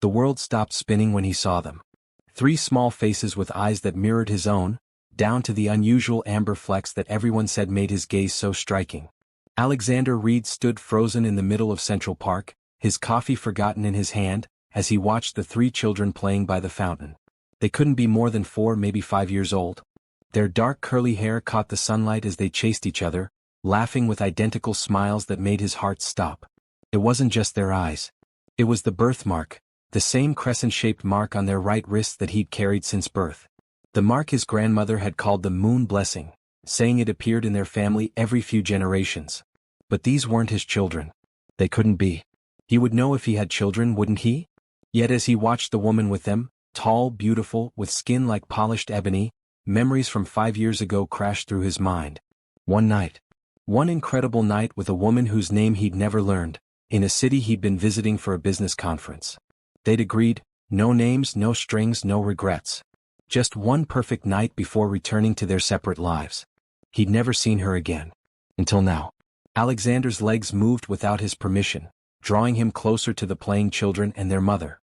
The world stopped spinning when he saw them. 3 small faces with eyes that mirrored his own, down to the unusual amber flecks that everyone said made his gaze so striking. Alexander Reed stood frozen in the middle of Central Park, his coffee forgotten in his hand, as he watched the 3 children playing by the fountain. They couldn't be more than 4, maybe 5 years old. Their dark curly hair caught the sunlight as they chased each other, laughing with identical smiles that made his heart stop. It wasn't just their eyes. It was the birthmark, the same crescent-shaped mark on their right wrists that he'd carried since birth. The mark his grandmother had called the moon blessing, saying it appeared in their family every few generations. But these weren't his children. They couldn't be. He would know if he had children, wouldn't he? Yet as he watched the woman with them, tall, beautiful, with skin like polished ebony, memories from 5 years ago crashed through his mind. One incredible night with a woman whose name he'd never learned, in a city he'd been visiting for a business conference. They'd agreed, no names, no strings, no regrets. Just one perfect night before returning to their separate lives. He'd never seen her again. Until now. Alexander's legs moved without his permission, drawing him closer to the playing children and their mother.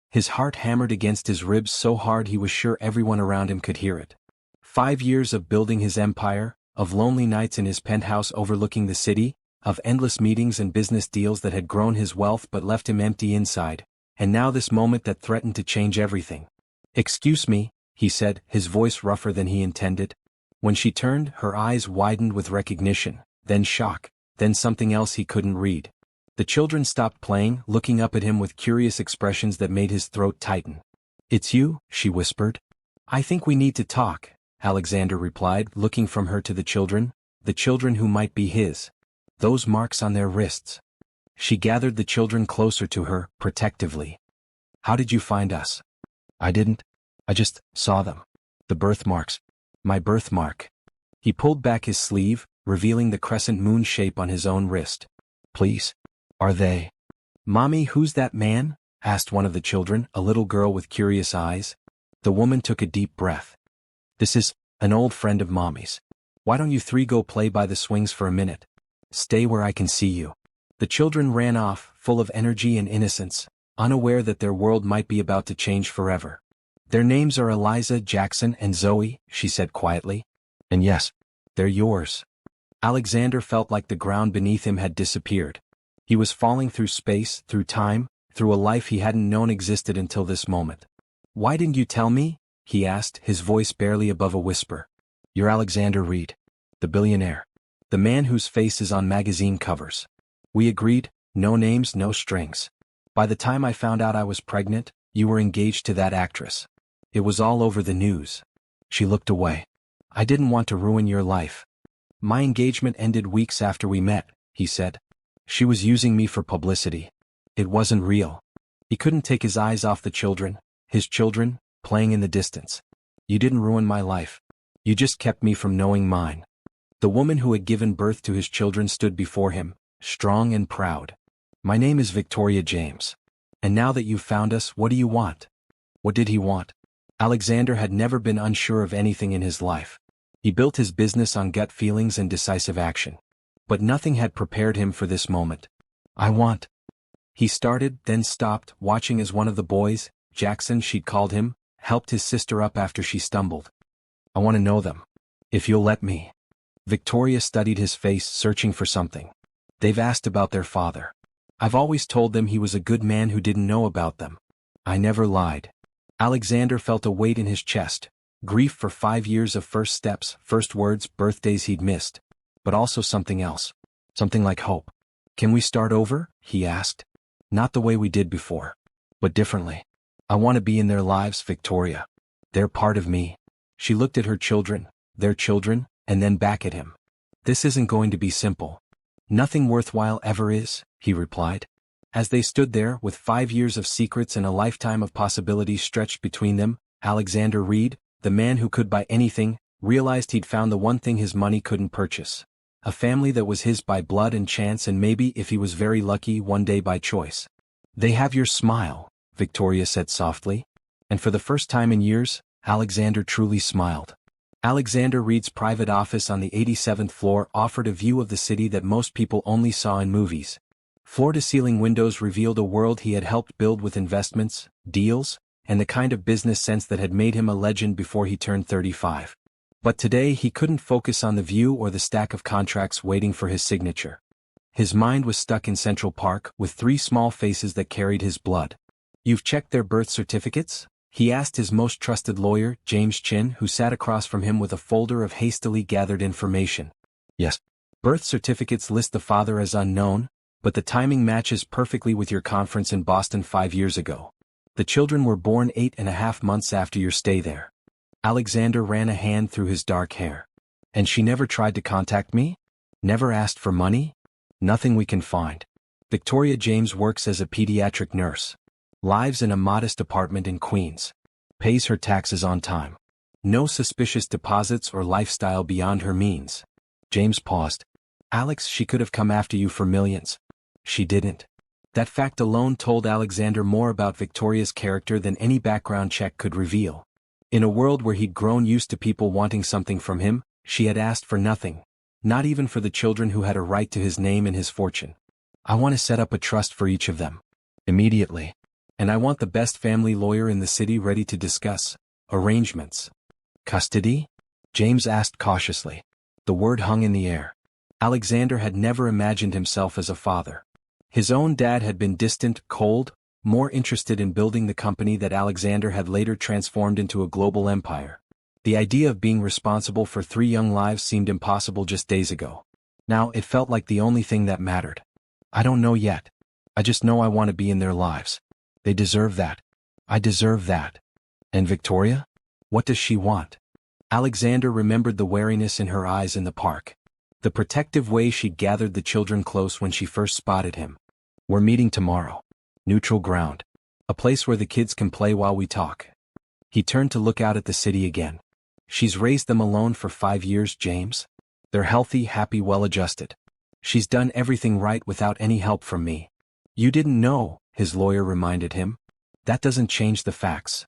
His heart hammered against his ribs so hard he was sure everyone around him could hear it. 5 years of building his empire, of lonely nights in his penthouse overlooking the city, of endless meetings and business deals that had grown his wealth but left him empty inside, and now this moment that threatened to change everything. "Excuse me," he said, his voice rougher than he intended. When she turned, her eyes widened with recognition, then shock, then something else he couldn't read. The children stopped playing, looking up at him with curious expressions that made his throat tighten. "It's you," she whispered. "I think we need to talk," Alexander replied, looking from her to the children who might be his. Those marks on their wrists. She gathered the children closer to her, protectively. "How did you find us?" "I didn't. I just saw them. The birthmarks. My birthmark." He pulled back his sleeve, revealing the crescent moon shape on his own wrist. "Please. Are they?" "Mommy, who's that man?" asked one of the children, a little girl with curious eyes. The woman took a deep breath. "This is an old friend of Mommy's. Why don't you 3 go play by the swings for a minute? Stay where I can see you." The children ran off, full of energy and innocence, unaware that their world might be about to change forever. "Their names are Eliza, Jackson, and Zoe," she said quietly. "And yes, they're yours." Alexander felt like the ground beneath him had disappeared. He was falling through space, through time, through a life he hadn't known existed until this moment. "Why didn't you tell me?" he asked, his voice barely above a whisper. "You're Alexander Reed, the billionaire. The man whose face is on magazine covers. We agreed, no names, no strings. By the time I found out I was pregnant, you were engaged to that actress. It was all over the news." She looked away. "I didn't want to ruin your life. My engagement ended weeks after we met," he said. "She was using me for publicity. It wasn't real." He couldn't take his eyes off the children, his children, playing in the distance. "You didn't ruin my life. You just kept me from knowing mine." The woman who had given birth to his children stood before him, strong and proud. "My name is Victoria James. And now that you've found us, what do you want?" What did he want? Alexander had never been unsure of anything in his life. He built his business on gut feelings and decisive action. But nothing had prepared him for this moment. "I want..." He started, then stopped, watching as one of the boys, Jackson she'd called him, helped his sister up after she stumbled. "I want to know them. If you'll let me." Victoria studied his face, searching for something. "They've asked about their father. I've always told them he was a good man who didn't know about them. I never lied." Alexander felt a weight in his chest, grief for 5 years of first steps, first words, birthdays he'd missed. But also something else. Something like hope. "Can we start over?" he asked. "Not the way we did before. But differently. I want to be in their lives, Victoria. They're part of me." She looked at her children, their children, and then back at him. "This isn't going to be simple." "Nothing worthwhile ever is," he replied. As they stood there, with 5 years of secrets and a lifetime of possibilities stretched between them, Alexander Reed, the man who could buy anything, realized he'd found the one thing his money couldn't purchase. A family that was his by blood and chance, and maybe, if he was very lucky, one day by choice. "They have your smile," Victoria said softly. And for the first time in years, Alexander truly smiled. Alexander Reed's private office on the 87th floor offered a view of the city that most people only saw in movies. Floor-to-ceiling windows revealed a world he had helped build with investments, deals, and the kind of business sense that had made him a legend before he turned 35. But today he couldn't focus on the view or the stack of contracts waiting for his signature. His mind was stuck in Central Park with 3 small faces that carried his blood. "You've checked their birth certificates?" he asked his most trusted lawyer, James Chin, who sat across from him with a folder of hastily gathered information. "Yes. Birth certificates list the father as unknown, but the timing matches perfectly with your conference in Boston 5 years ago. The children were born 8.5 months after your stay there." Alexander ran a hand through his dark hair. "And she never tried to contact me? Never asked for money?" "Nothing we can find. Victoria James works as a pediatric nurse. Lives in a modest apartment in Queens. Pays her taxes on time. No suspicious deposits or lifestyle beyond her means." James paused. "Alex, she could have come after you for millions. She didn't." That fact alone told Alexander more about Victoria's character than any background check could reveal. In a world where he'd grown used to people wanting something from him, she had asked for nothing. Not even for the children who had a right to his name and his fortune. "I want to set up a trust for each of them. Immediately. And I want the best family lawyer in the city ready to discuss arrangements." "Custody?" James asked cautiously. The word hung in the air. Alexander had never imagined himself as a father. His own dad had been distant, cold, more interested in building the company that Alexander had later transformed into a global empire. The idea of being responsible for 3 young lives seemed impossible just days ago. Now it felt like the only thing that mattered. "I don't know yet. I just know I want to be in their lives. They deserve that. I deserve that." "And Victoria? What does she want?" Alexander remembered the wariness in her eyes in the park. The protective way she gathered the children close when she first spotted him. "We're meeting tomorrow. Neutral ground. A place where the kids can play while we talk." He turned to look out at the city again. "She's raised them alone for 5 years, James. They're healthy, happy, well-adjusted. She's done everything right without any help from me." "You didn't know," his lawyer reminded him. "That doesn't change the facts."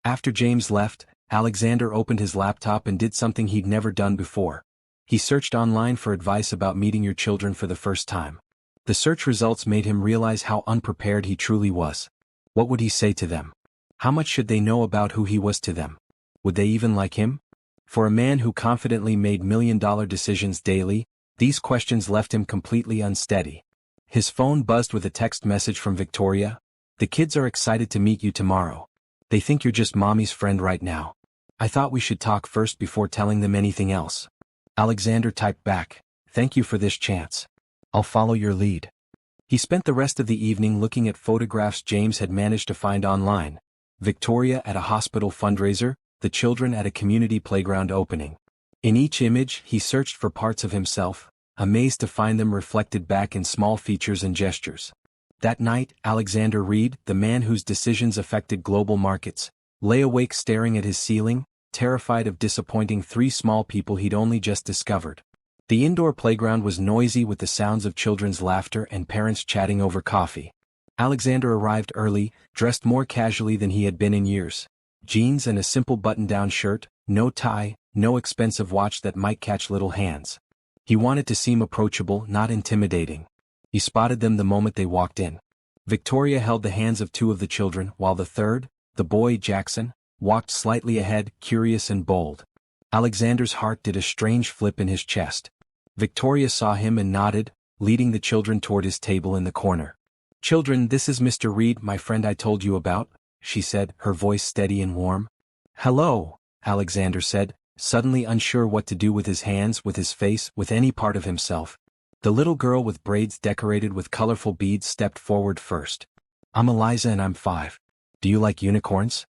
After James left, Alexander opened his laptop and did something he'd never done before. He searched online for advice about meeting your children for the first time. The search results made him realize how unprepared he truly was. What would he say to them? How much should they know about who he was to them? Would they even like him? For a man who confidently made million-dollar decisions daily, these questions left him completely unsteady. His phone buzzed with a text message from Victoria. "The kids are excited to meet you tomorrow. They think you're just mommy's friend right now. I thought we should talk first before telling them anything else." Alexander typed back, "Thank you for this chance. I'll follow your lead." He spent the rest of the evening looking at photographs James had managed to find online. Victoria at a hospital fundraiser, the children at a community playground opening. In each image, he searched for parts of himself, amazed to find them reflected back in small features and gestures. That night, Alexander Reed, the man whose decisions affected global markets, lay awake staring at his ceiling, terrified of disappointing 3 small people he'd only just discovered. The indoor playground was noisy with the sounds of children's laughter and parents chatting over coffee. Alexander arrived early, dressed more casually than he had been in years. Jeans and a simple button-down shirt, no tie, no expensive watch that might catch little hands. He wanted to seem approachable, not intimidating. He spotted them the moment they walked in. Victoria held the hands of 2 of the children, while the third, the boy Jackson, walked slightly ahead, curious and bold. Alexander's heart did a strange flip in his chest. Victoria saw him and nodded, leading the children toward his table in the corner. "Children, this is Mr. Reed, my friend I told you about," she said, her voice steady and warm. "Hello," Alexander said, suddenly unsure what to do with his hands, with his face, with any part of himself. The little girl with braids decorated with colorful beads stepped forward first. "I'm Eliza and I'm 5. Do you like unicorns?"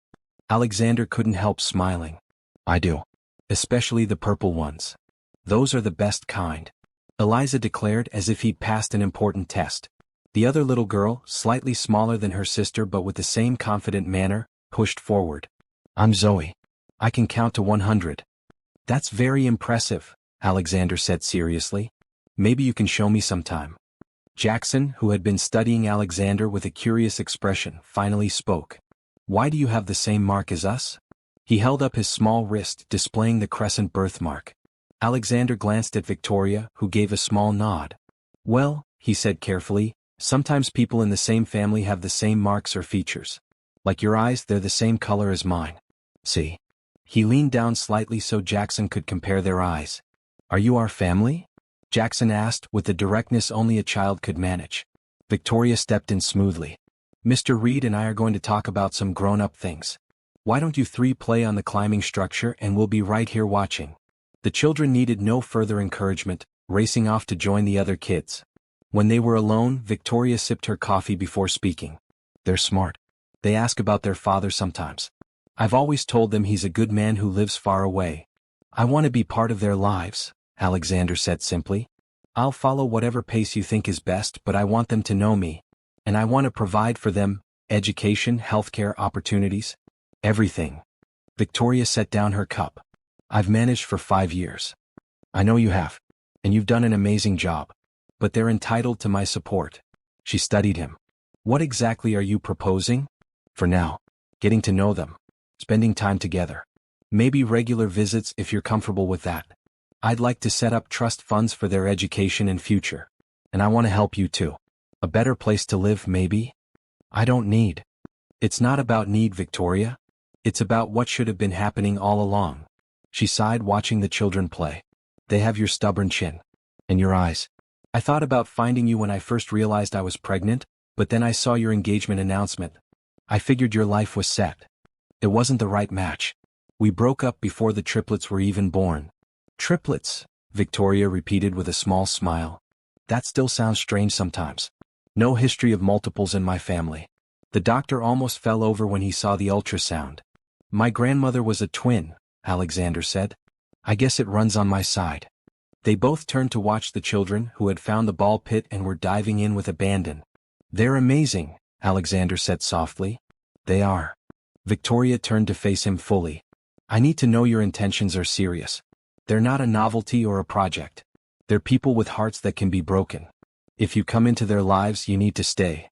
Alexander couldn't help smiling. "I do. Especially the purple ones. Those are the best kind," Eliza declared as if he'd passed an important test. The other little girl, slightly smaller than her sister but with the same confident manner, pushed forward. "I'm Zoe. I can count to 100. "That's very impressive," Alexander said seriously. "Maybe you can show me sometime." Jackson, who had been studying Alexander with a curious expression, finally spoke. "Why do you have the same mark as us?" He held up his small wrist, displaying the crescent birthmark. Alexander glanced at Victoria, who gave a small nod. "Well," he said carefully, Sometimes people in the same family have the same marks or features. Like your eyes, they're the same color as mine. See? He leaned down slightly so Jackson could compare their eyes. Are you our family? Jackson asked with the directness only a child could manage. Victoria stepped in smoothly. Mr. Reed and I are going to talk about some grown-up things. Why don't you three play on the climbing structure and we'll be right here watching. The children needed no further encouragement, racing off to join the other kids. When they were alone, Victoria sipped her coffee before speaking. They're smart. They ask about their father sometimes. I've always told them he's a good man who lives far away. I want to be part of their lives, Alexander said simply. I'll follow whatever pace you think is best, but I want them to know me. And I want to provide for them, education, healthcare opportunities. Everything. Victoria set down her cup. I've managed for 5 years. I know you have. And you've done an amazing job. But they're entitled to my support. She studied him. What exactly are you proposing? For now, getting to know them. Spending time together. Maybe regular visits if you're comfortable with that. I'd like to set up trust funds for their education and future. And I want to help you too. A better place to live, maybe? I don't need. It's not about need, Victoria. It's about what should have been happening all along. She sighed watching the children play. They have your stubborn chin. And your eyes. I thought about finding you when I first realized I was pregnant, but then I saw your engagement announcement. I figured your life was set. It wasn't the right match. We broke up before the triplets were even born. Triplets, Victoria repeated with a small smile. That still sounds strange sometimes. No history of multiples in my family. The doctor almost fell over when he saw the ultrasound. My grandmother was a twin, Alexander said. I guess it runs on my side. They both turned to watch the children who had found the ball pit and were diving in with abandon. They're amazing, Alexander said softly. They are. Victoria turned to face him fully. I need to know your intentions are serious. They're not a novelty or a project. They're people with hearts that can be broken. If you come into their lives, you need to stay.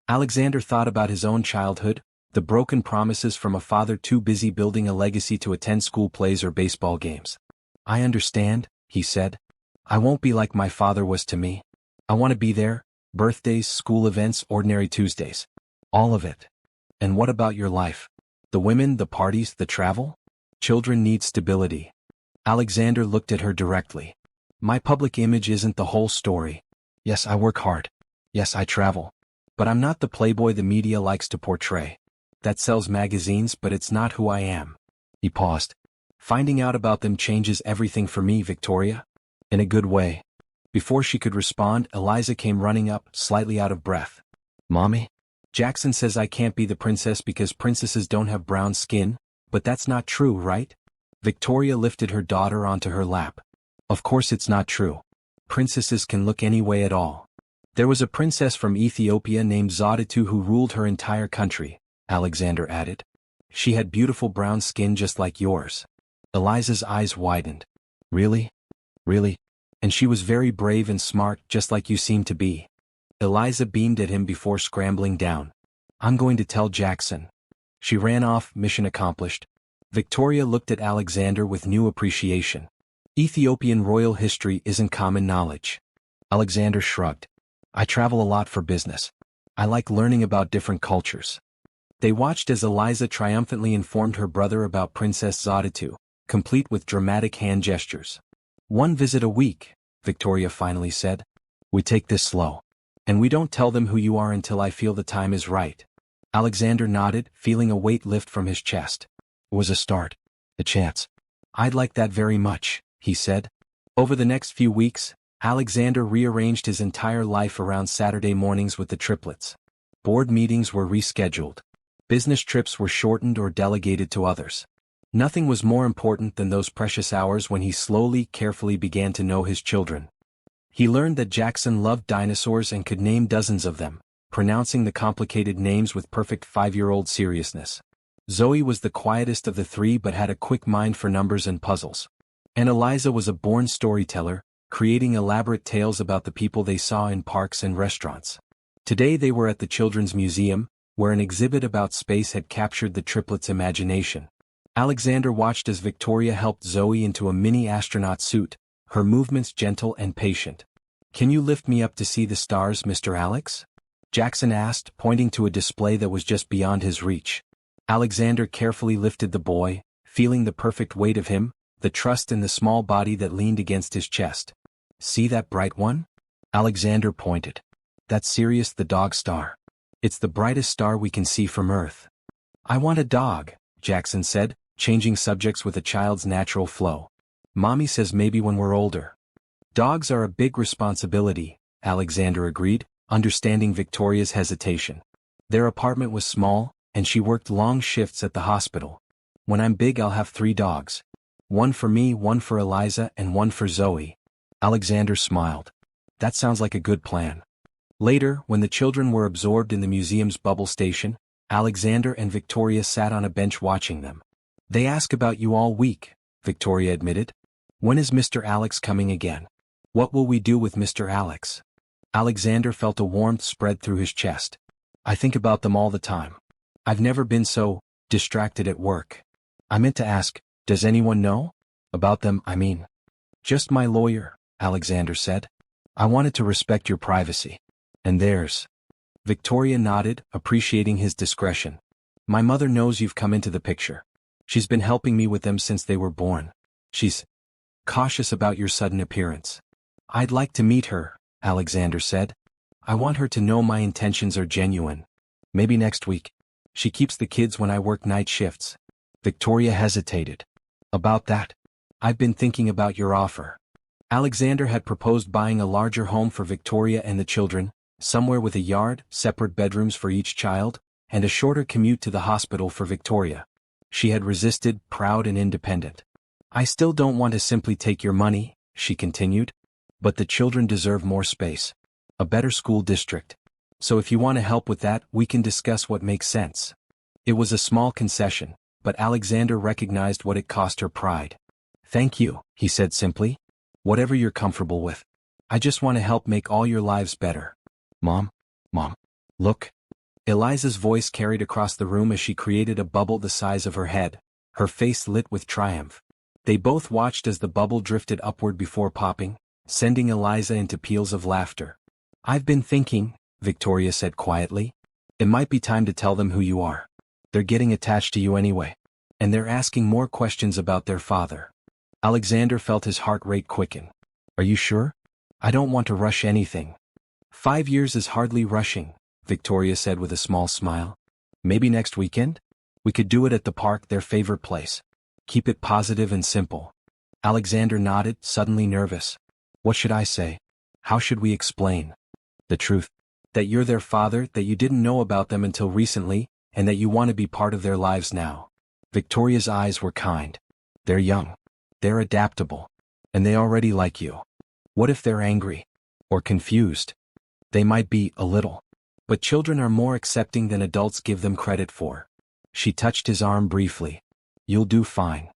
Alexander thought about his own childhood, the broken promises from a father too busy building a legacy to attend school plays or baseball games. I understand, he said. I won't be like my father was to me. I want to be there, birthdays, school events, ordinary Tuesdays. All of it. And what about your life? The women, the parties, the travel? Children need stability. Alexander looked at her directly. My public image isn't the whole story. Yes, I work hard. Yes, I travel. But I'm not the playboy the media likes to portray. That sells magazines, but it's not who I am. He paused. Finding out about them changes everything for me, Victoria. In a good way. Before she could respond, Eliza came running up, slightly out of breath. Mommy? Jackson says I can't be the princess because princesses don't have brown skin, but that's not true, right? Victoria lifted her daughter onto her lap. Of course it's not true. Princesses can look any way at all. There was a princess from Ethiopia named Zodatu who ruled her entire country, Alexander added. She had beautiful brown skin just like yours. Eliza's eyes widened. Really? Really? And she was very brave and smart, just like you seem to be. Eliza beamed at him before scrambling down. I'm going to tell Jackson. She ran off, mission accomplished. Victoria looked at Alexander with new appreciation. Ethiopian royal history isn't common knowledge. Alexander shrugged. I travel a lot for business. I like learning about different cultures. They watched as Eliza triumphantly informed her brother about Princess Zodatu, complete with dramatic hand gestures. 1 visit a week, Victoria finally said. We take this slow. And we don't tell them who you are until I feel the time is right. Alexander nodded, feeling a weight lift from his chest. It was a start. A chance. I'd like that very much, he said. Over the next few weeks, Alexander rearranged his entire life around Saturday mornings with the triplets. Board meetings were rescheduled. Business trips were shortened or delegated to others. Nothing was more important than those precious hours when he slowly, carefully began to know his children. He learned that Jackson loved dinosaurs and could name dozens of them, pronouncing the complicated names with perfect 5-year-old seriousness. Zoe was the quietest of the three but had a quick mind for numbers and puzzles. And Eliza was a born storyteller, creating elaborate tales about the people they saw in parks and restaurants. Today they were at the Children's Museum, where an exhibit about space had captured the triplets' imagination. Alexander watched as Victoria helped Zoe into a mini astronaut suit, her movements gentle and patient. Can you lift me up to see the stars, Mr. Alex? Jackson asked, pointing to a display that was just beyond his reach. Alexander carefully lifted the boy, feeling the perfect weight of him, the trust in the small body that leaned against his chest. See that bright one? Alexander pointed. That's Sirius the dog star. It's the brightest star we can see from Earth. I want a dog, Jackson said, changing subjects with a child's natural flow. Mommy says maybe when we're older. Dogs are a big responsibility, Alexander agreed, understanding Victoria's hesitation. Their apartment was small, and she worked long shifts at the hospital. When I'm big I'll have 3 dogs. One for me, one for Eliza, and one for Zoe. Alexander smiled. That sounds like a good plan. Later, when the children were absorbed in the museum's bubble station, Alexander and Victoria sat on a bench watching them. They ask about you all week, Victoria admitted. When is Mr. Alex coming again? What will we do with Mr. Alex? Alexander felt a warmth spread through his chest. I think about them all the time. I've never been so distracted at work. I meant to ask, does anyone know? About them, I mean. Just my lawyer, Alexander said. I wanted to respect your privacy. And theirs. Victoria nodded, appreciating his discretion. My mother knows you've come into the picture. She's been helping me with them since they were born. She's cautious about your sudden appearance. I'd like to meet her, Alexander said. I want her to know my intentions are genuine. Maybe next week. She keeps the kids when I work night shifts. Victoria hesitated. About that? I've been thinking about your offer. Alexander had proposed buying a larger home for Victoria and the children, somewhere with a yard, separate bedrooms for each child, and a shorter commute to the hospital for Victoria. She had resisted, proud and independent. I still don't want to simply take your money, she continued. But the children deserve more space. A better school district. So if you want to help with that, we can discuss what makes sense. It was a small concession, but Alexander recognized what it cost her pride. Thank you, he said simply. Whatever you're comfortable with. I just want to help make all your lives better. Mom, look. Eliza's voice carried across the room as she created a bubble the size of her head, her face lit with triumph. They both watched as the bubble drifted upward before popping, sending Eliza into peals of laughter. I've been thinking, Victoria said quietly. It might be time to tell them who you are. They're getting attached to you anyway. And they're asking more questions about their father. Alexander felt his heart rate quicken. Are you sure? I don't want to rush anything. 5 years is hardly rushing, Victoria said with a small smile. Maybe next weekend? We could do it at the park, their favorite place. Keep it positive and simple. Alexander nodded, suddenly nervous. What should I say? How should we explain? The truth. That you're their father, that you didn't know about them until recently, and that you want to be part of their lives now. Victoria's eyes were kind. They're young. They're adaptable. And they already like you. What if they're angry? Or confused? They might be, a little. But children are more accepting than adults give them credit for. She touched his arm briefly. You'll do fine.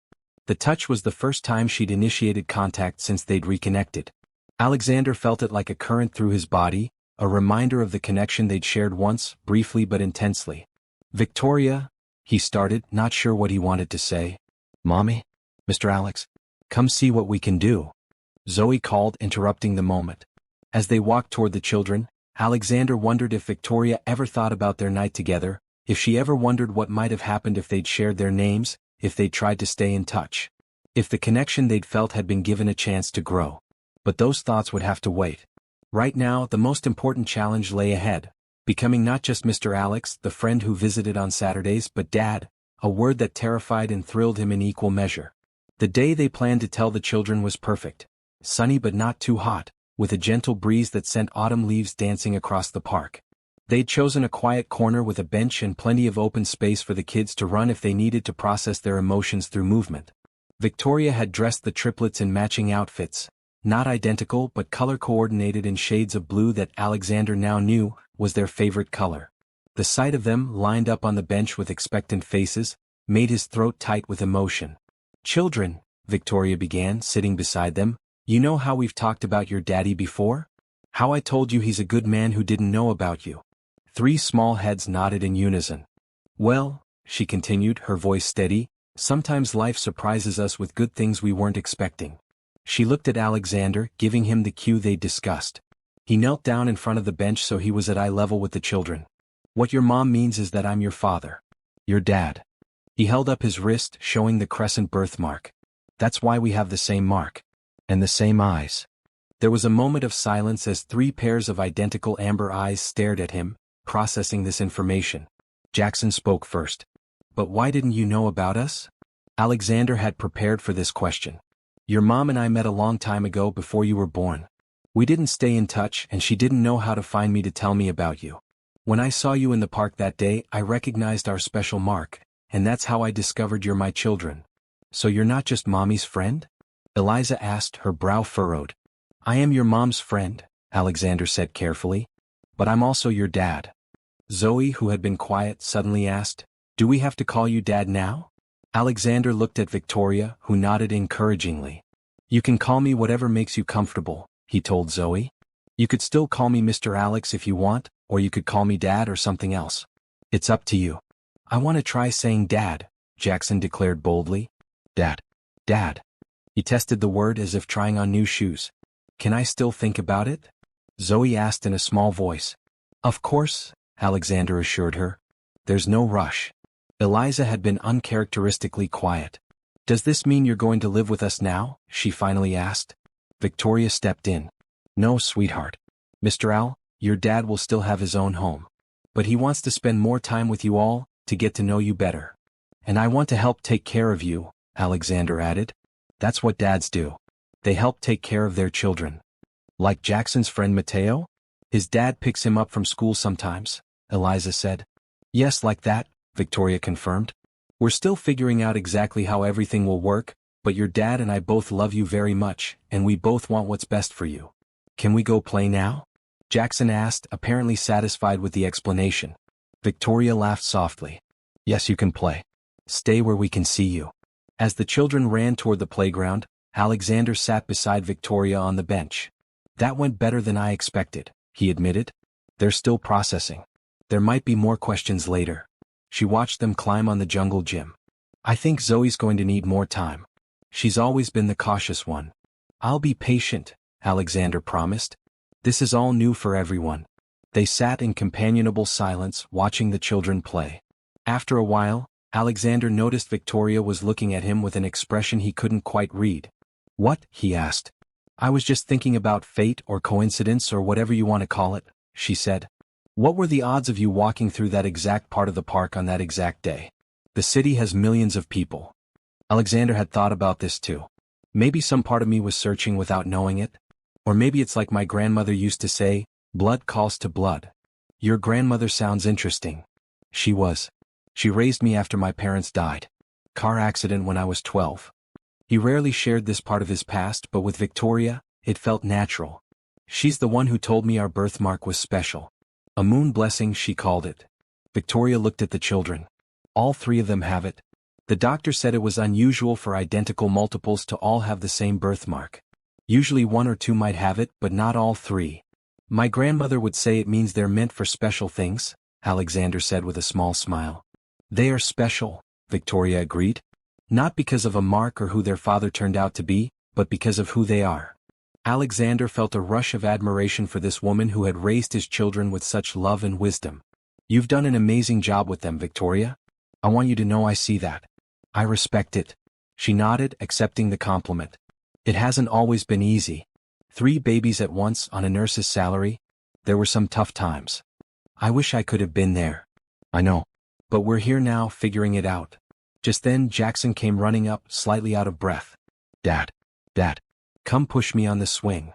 The touch was the first time she'd initiated contact since they'd reconnected. Alexander felt it like a current through his body, a reminder of the connection they'd shared once, briefly but intensely. Victoria, he started, not sure what he wanted to say. Mommy? Mr. Alex? Come see what we can do. Zoe called, interrupting the moment. As they walked toward the children, Alexander wondered if Victoria ever thought about their night together, if she ever wondered what might have happened if they'd shared their names, if they'd tried to stay in touch. If the connection they'd felt had been given a chance to grow. But those thoughts would have to wait. Right now, the most important challenge lay ahead. Becoming not just Mr. Alex, the friend who visited on Saturdays, but Dad, a word that terrified and thrilled him in equal measure. The day they planned to tell the children was perfect. Sunny but not too hot, with a gentle breeze that sent autumn leaves dancing across the park. They'd chosen a quiet corner with a bench and plenty of open space for the kids to run if they needed to process their emotions through movement. Victoria had dressed the triplets in matching outfits, not identical but color-coordinated in shades of blue that Alexander now knew was their favorite color. The sight of them lined up on the bench with expectant faces made his throat tight with emotion. Children, Victoria began, sitting beside them, you know how we've talked about your daddy before? How I told you he's a good man who didn't know about you. 3 small heads nodded in unison. Well, she continued, her voice steady, sometimes life surprises us with good things we weren't expecting. She looked at Alexander, giving him the cue they'd discussed. He knelt down in front of the bench so he was at eye level with the children. What your mom means is that I'm your father. Your dad. He held up his wrist, showing the crescent birthmark. That's why we have the same mark. And the same eyes. There was a moment of silence as 3 pairs of identical amber eyes stared at him, processing this information. Jackson spoke first. But why didn't you know about us? Alexander had prepared for this question. Your mom and I met a long time ago before you were born. We didn't stay in touch and she didn't know how to find me to tell me about you. When I saw you in the park that day, I recognized our special mark, and that's how I discovered you're my children. So you're not just mommy's friend? Eliza asked, her brow furrowed. I am your mom's friend, Alexander said carefully. But I'm also your dad. Zoe, who had been quiet, suddenly asked, do we have to call you dad now? Alexander looked at Victoria, who nodded encouragingly. You can call me whatever makes you comfortable, he told Zoe. You could still call me Mr. Alex if you want, or you could call me Dad or something else. It's up to you. I want to try saying Dad, Jackson declared boldly. Dad. Dad. He tested the word as if trying on new shoes. Can I still think about it? Zoe asked in a small voice. Of course, Alexander assured her. There's no rush. Eliza had been uncharacteristically quiet. Does this mean you're going to live with us now? She finally asked. Victoria stepped in. No, sweetheart. Mr. Al, your dad will still have his own home. But he wants to spend more time with you all, to get to know you better. And I want to help take care of you, Alexander added. That's what dads do. They help take care of their children. Like Jackson's friend Mateo? His dad picks him up from school sometimes, Eliza said. Yes, like that, Victoria confirmed. We're still figuring out exactly how everything will work, but your dad and I both love you very much, and we both want what's best for you. Can we go play now? Jackson asked, apparently satisfied with the explanation. Victoria laughed softly. Yes, you can play. Stay where we can see you. As the children ran toward the playground, Alexander sat beside Victoria on the bench. That went better than I expected, he admitted. They're still processing. There might be more questions later. She watched them climb on the jungle gym. I think Zoe's going to need more time. She's always been the cautious one. I'll be patient, Alexander promised. This is all new for everyone. They sat in companionable silence, watching the children play. After a while, Alexander noticed Victoria was looking at him with an expression he couldn't quite read. What? He asked. I was just thinking about fate or coincidence or whatever you want to call it, she said. What were the odds of you walking through that exact part of the park on that exact day? The city has millions of people. Alexander had thought about this too. Maybe some part of me was searching without knowing it. Or maybe it's like my grandmother used to say, blood calls to blood. Your grandmother sounds interesting. She was. She raised me after my parents died. Car accident when I was 12. He rarely shared this part of his past, but with Victoria, it felt natural. She's the one who told me our birthmark was special. A moon blessing, she called it. Victoria looked at the children. All 3 of them have it. The doctor said it was unusual for identical multiples to all have the same birthmark. Usually 1 or 2 might have it, but not all 3. My grandmother would say it means they're meant for special things, Alexander said with a small smile. They are special, Victoria agreed. Not because of a mark or who their father turned out to be, but because of who they are. Alexander felt a rush of admiration for this woman who had raised his children with such love and wisdom. You've done an amazing job with them, Victoria. I want you to know I see that. I respect it. She nodded, accepting the compliment. It hasn't always been easy. 3 babies at once on a nurse's salary. There were some tough times. I wish I could have been there. I know. But we're here now, figuring it out. Just then Jackson came running up, slightly out of breath. Dad. Dad. Come push me on the swing.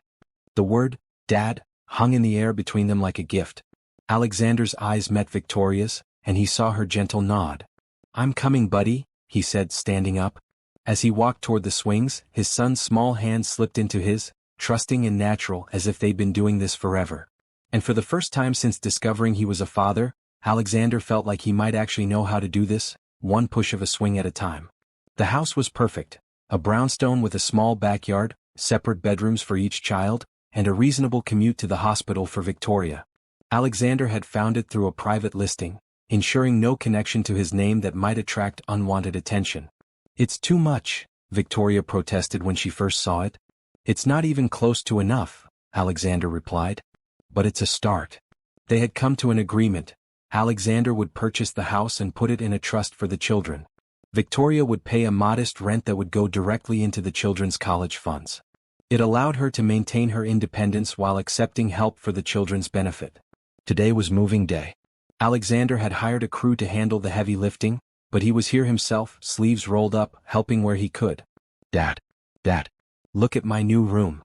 The word, Dad, hung in the air between them like a gift. Alexander's eyes met Victoria's, and he saw her gentle nod. I'm coming, buddy, he said, standing up. As he walked toward the swings, his son's small hand slipped into his, trusting and natural as if they'd been doing this forever. And for the first time since discovering he was a father, Alexander felt like he might actually know how to do this, one push of a swing at a time. The house was perfect, a brownstone with a small backyard, separate bedrooms for each child, and a reasonable commute to the hospital for Victoria. Alexander had found it through a private listing, ensuring no connection to his name that might attract unwanted attention. It's too much, Victoria protested when she first saw it. It's not even close to enough, Alexander replied. But it's a start. They had come to an agreement. Alexander would purchase the house and put it in a trust for the children. Victoria would pay a modest rent that would go directly into the children's college funds. It allowed her to maintain her independence while accepting help for the children's benefit. Today was moving day. Alexander had hired a crew to handle the heavy lifting, but he was here himself, sleeves rolled up, helping where he could. Dad. Look at my new room.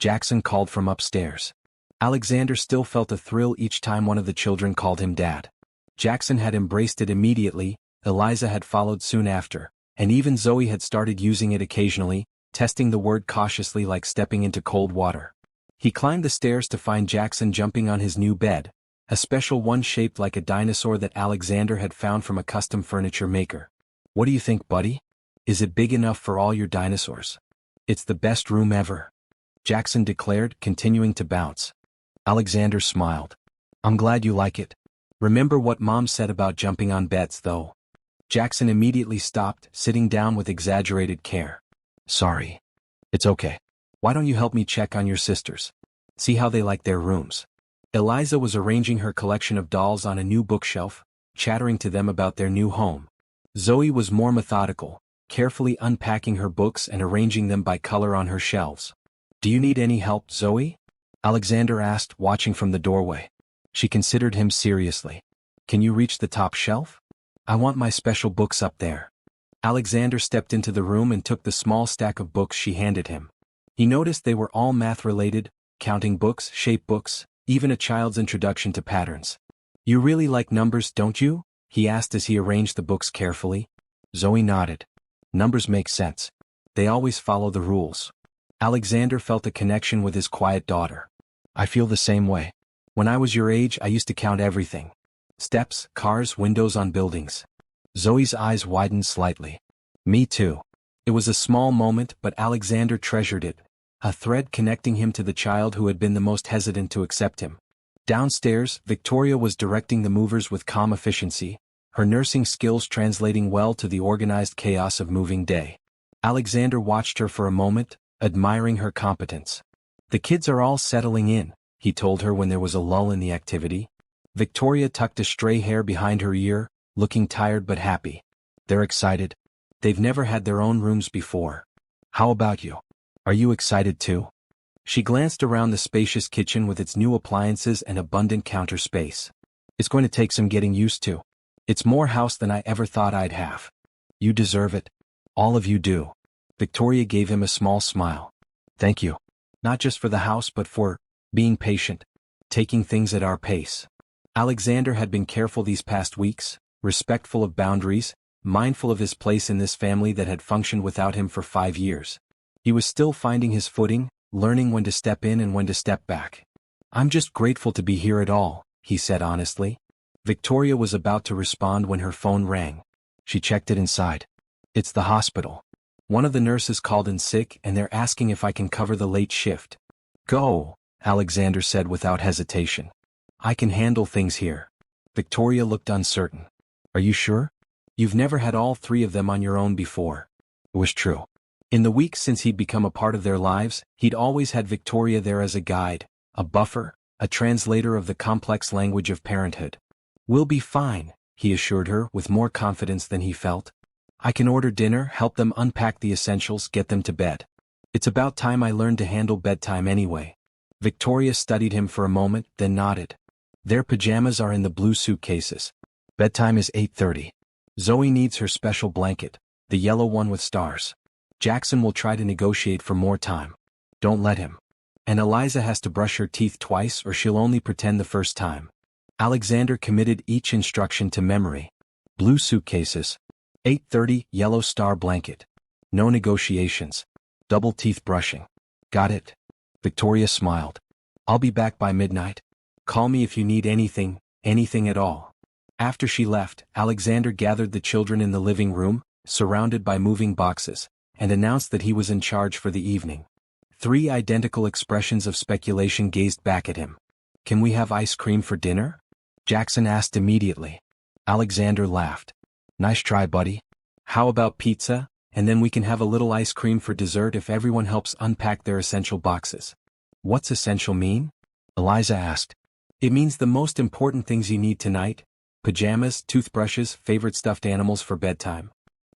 Jackson called from upstairs. Alexander still felt a thrill each time one of the children called him Dad. Jackson had embraced it immediately, Eliza had followed soon after, and even Zoe had started using it occasionally, testing the word cautiously like stepping into cold water. He climbed the stairs to find Jackson jumping on his new bed, a special one shaped like a dinosaur that Alexander had found from a custom furniture maker. What do you think, buddy? Is it big enough for all your dinosaurs? It's the best room ever, Jackson declared, continuing to bounce. Alexander smiled. I'm glad you like it. Remember what Mom said about jumping on beds, though? Jackson immediately stopped, sitting down with exaggerated care. Sorry. It's okay. Why don't you help me check on your sisters? See how they like their rooms. Eliza was arranging her collection of dolls on a new bookshelf, chattering to them about their new home. Zoe was more methodical, carefully unpacking her books and arranging them by color on her shelves. Do you need any help, Zoe? Alexander asked, watching from the doorway. She considered him seriously. Can you reach the top shelf? I want my special books up there. Alexander stepped into the room and took the small stack of books she handed him. He noticed they were all math-related, counting books, shape books, even a child's introduction to patterns. You really like numbers, don't you? He asked as he arranged the books carefully. Zoe nodded. Numbers make sense. They always follow the rules. Alexander felt a connection with his quiet daughter. I feel the same way. When I was your age, I used to count everything. Steps, cars, windows on buildings. Zoe's eyes widened slightly. Me too. It was a small moment, but Alexander treasured it, a thread connecting him to the child who had been the most hesitant to accept him. Downstairs, Victoria was directing the movers with calm efficiency, her nursing skills translating well to the organized chaos of moving day. Alexander watched her for a moment, admiring her competence. The kids are all settling in, he told her when there was a lull in the activity. Victoria tucked a stray hair behind her ear, looking tired but happy. They're excited. They've never had their own rooms before. How about you? Are you excited too? She glanced around the spacious kitchen with its new appliances and abundant counter space. It's going to take some getting used to. It's more house than I ever thought I'd have. You deserve it. All of you do. Victoria gave him a small smile. Thank you. Not just for the house but for being patient, taking things at our pace. Alexander had been careful these past weeks, respectful of boundaries, mindful of his place in this family that had functioned without him for 5 years. He was still finding his footing, learning when to step in and when to step back. I'm just grateful to be here at all, he said honestly. Victoria was about to respond when her phone rang. She checked it inside. It's the hospital. One of the nurses called in sick and they're asking if I can cover the late shift. Go, Alexander said without hesitation. I can handle things here. Victoria looked uncertain. Are you sure? You've never had all 3 of them on your own before. It was true. In the weeks since he'd become a part of their lives, he'd always had Victoria there as a guide, a buffer, a translator of the complex language of parenthood. We'll be fine, he assured her with more confidence than he felt. I can order dinner, help them unpack the essentials, get them to bed. It's about time I learned to handle bedtime anyway. Victoria studied him for a moment, then nodded. Their pajamas are in the blue suitcases. Bedtime is 8:30. Zoe needs her special blanket, the yellow one with stars. Jackson will try to negotiate for more time. Don't let him. And Eliza has to brush her teeth twice or she'll only pretend the first time. Alexander committed each instruction to memory. Blue suitcases. 8:30, yellow star blanket. No negotiations. Double teeth brushing. Got it. Victoria smiled. I'll be back by midnight. Call me if you need anything at all. After she left, Alexander gathered the children in the living room, surrounded by moving boxes, and announced that he was in charge for the evening. 3 identical expressions of speculation gazed back at him. Can we have ice cream for dinner? Jackson asked immediately. Alexander laughed. Nice try, buddy. How about pizza, and then we can have a little ice cream for dessert if everyone helps unpack their essential boxes. What's essential mean? Eliza asked. It means the most important things you need tonight: pajamas, toothbrushes, favorite stuffed animals for bedtime.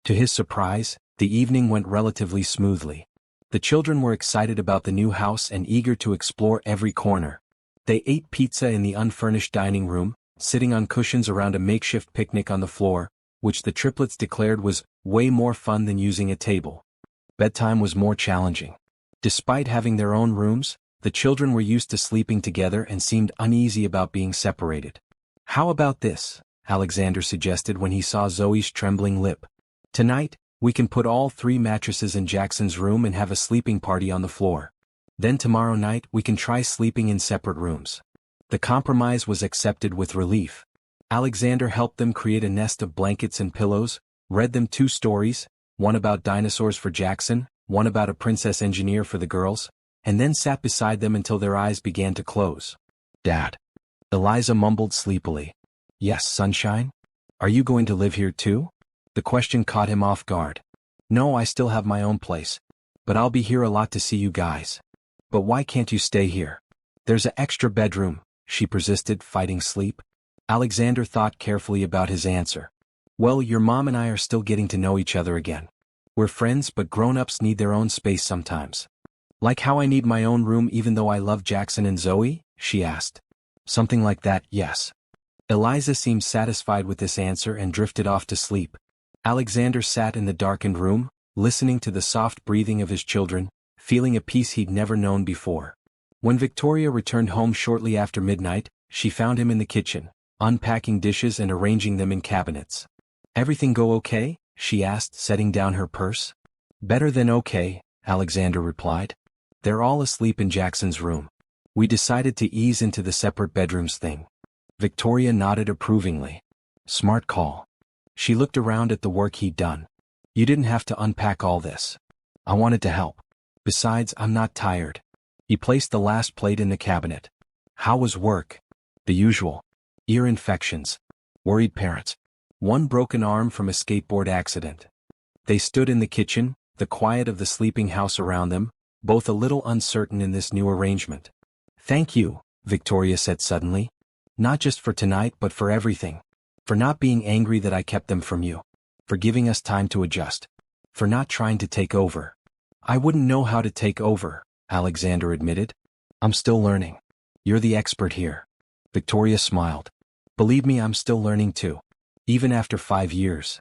To his surprise, the evening went relatively smoothly. The children were excited about the new house and eager to explore every corner. They ate pizza in the unfurnished dining room, sitting on cushions around a makeshift picnic on the floor, which the triplets declared was way more fun than using a table. Bedtime was more challenging. Despite having their own rooms, the children were used to sleeping together and seemed uneasy about being separated. How about this? Alexander suggested when he saw Zoe's trembling lip. Tonight, we can put all 3 mattresses in Jackson's room and have a sleeping party on the floor. Then tomorrow night we can try sleeping in separate rooms. The compromise was accepted with relief. Alexander helped them create a nest of blankets and pillows, read them 2 stories, one about dinosaurs for Jackson, one about a princess engineer for the girls, and then sat beside them until their eyes began to close. Dad. Eliza mumbled sleepily. Yes, sunshine? Are you going to live here too? The question caught him off guard. No, I still have my own place. But I'll be here a lot to see you guys. But why can't you stay here? There's an extra bedroom, she persisted, fighting sleep. Alexander thought carefully about his answer. Well, your mom and I are still getting to know each other again. We're friends, but grown-ups need their own space sometimes. Like how I need my own room even though I love Jackson and Zoe? She asked. Something like that, yes. Eliza seemed satisfied with this answer and drifted off to sleep. Alexander sat in the darkened room, listening to the soft breathing of his children, feeling a peace he'd never known before. When Victoria returned home shortly after midnight, she found him in the kitchen, unpacking dishes and arranging them in cabinets. Everything go okay? She asked, setting down her purse. Better than okay, Alexander replied. They're all asleep in Jackson's room. We decided to ease into the separate bedrooms thing. Victoria nodded approvingly. Smart call. She looked around at the work he'd done. You didn't have to unpack all this. I wanted to help. Besides, I'm not tired. He placed the last plate in the cabinet. How was work? The usual. Ear infections. Worried parents. One broken arm from a skateboard accident. They stood in the kitchen, the quiet of the sleeping house around them, both a little uncertain in this new arrangement. Thank you, Victoria said suddenly. Not just for tonight but for everything. For not being angry that I kept them from you. For giving us time to adjust. For not trying to take over. I wouldn't know how to take over, Alexander admitted. I'm still learning. You're the expert here. Victoria smiled. Believe me, I'm still learning too. Even after 5 years.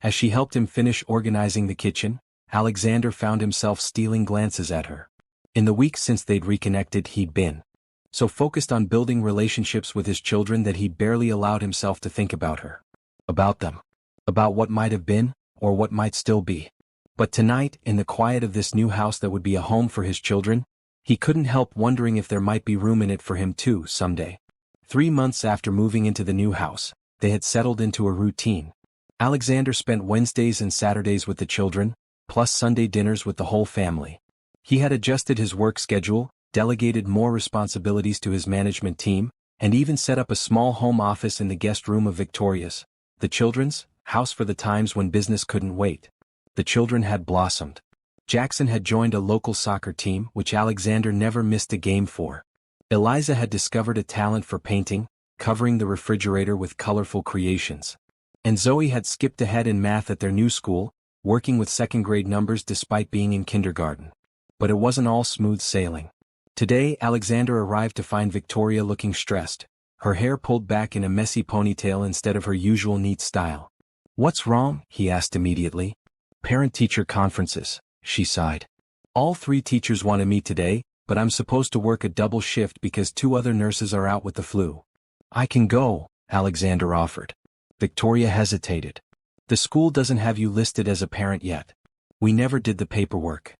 As she helped him finish organizing the kitchen, Alexander found himself stealing glances at her. In the weeks since they'd reconnected, he'd been so focused on building relationships with his children that he barely allowed himself to think about her. About them. About what might have been, or what might still be. But tonight, in the quiet of this new house that would be a home for his children, he couldn't help wondering if there might be room in it for him too someday. 3 months after moving into the new house, they had settled into a routine. Alexander spent Wednesdays and Saturdays with the children, plus Sunday dinners with the whole family. He had adjusted his work schedule, delegated more responsibilities to his management team, and even set up a small home office in the guest room of Victoria's, the children's, house for the times when business couldn't wait. The children had blossomed. Jackson had joined a local soccer team which Alexander never missed a game for. Eliza had discovered a talent for painting, covering the refrigerator with colorful creations. And Zoe had skipped ahead in math at their new school, working with second-grade numbers despite being in kindergarten. But it wasn't all smooth sailing. Today, Alexander arrived to find Victoria looking stressed, her hair pulled back in a messy ponytail instead of her usual neat style. What's wrong? He asked immediately. Parent-teacher conferences, she sighed. All 3 teachers want to meet today, but I'm supposed to work a double shift because 2 other nurses are out with the flu. I can go, Alexander offered. Victoria hesitated. The school doesn't have you listed as a parent yet. We never did the paperwork.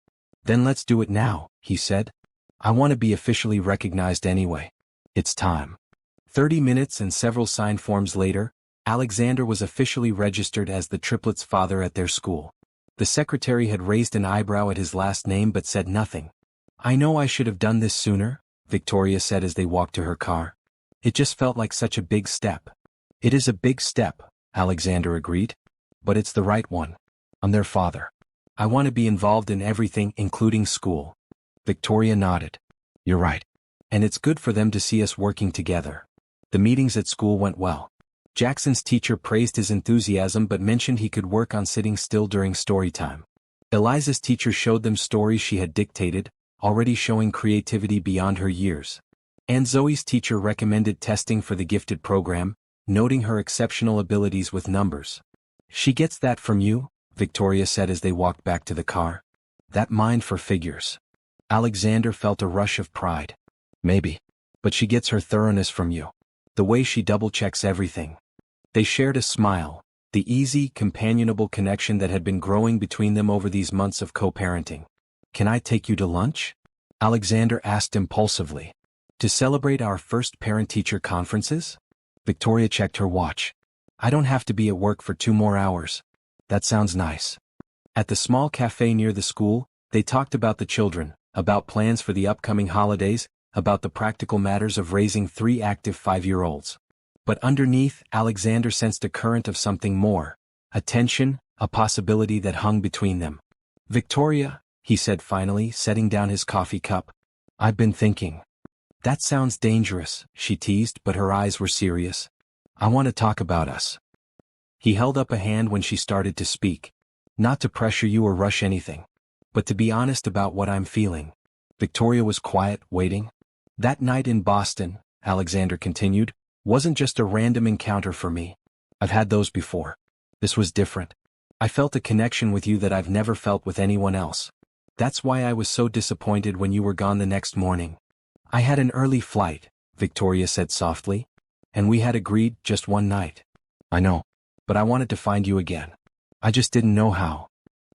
Then let's do it now, he said. I want to be officially recognized anyway. It's time. 30 minutes and several signed forms later, Alexander was officially registered as the triplets' father at their school. The secretary had raised an eyebrow at his last name but said nothing. I know I should have done this sooner, Victoria said as they walked to her car. It just felt like such a big step. It is a big step, Alexander agreed. But it's the right one. I'm their father. I want to be involved in everything, including school. Victoria nodded. You're right. And it's good for them to see us working together. The meetings at school went well. Jackson's teacher praised his enthusiasm but mentioned he could work on sitting still during story time. Eliza's teacher showed them stories she had dictated, already showing creativity beyond her years. And Zoe's teacher recommended testing for the gifted program, noting her exceptional abilities with numbers. "She gets that from you," Victoria said as they walked back to the car. "That mind for figures." Alexander felt a rush of pride. "Maybe. But she gets her thoroughness from you. The way she double-checks everything." They shared a smile, the easy, companionable connection that had been growing between them over these months of co-parenting. "Can I take you to lunch?" Alexander asked impulsively. "To celebrate our first parent-teacher conferences?" Victoria checked her watch. "I don't have to be at work for 2 more hours." "That sounds nice." At the small cafe near the school, they talked about the children, about plans for the upcoming holidays, about the practical matters of raising 3 active 5-year-olds. But underneath, Alexander sensed a current of something more, a tension, a possibility that hung between them. "Victoria," he said finally, setting down his coffee cup, "I've been thinking." "That sounds dangerous," she teased, but her eyes were serious. "I want to talk about us." He held up a hand when she started to speak. "Not to pressure you or rush anything, but to be honest about what I'm feeling." Victoria was quiet, waiting. "That night in Boston," Alexander continued, "wasn't just a random encounter for me. I've had those before. This was different. I felt a connection with you that I've never felt with anyone else. That's why I was so disappointed when you were gone the next morning." "I had an early flight," Victoria said softly. "And we had agreed just one night." "I know. But I wanted to find you again. I just didn't know how."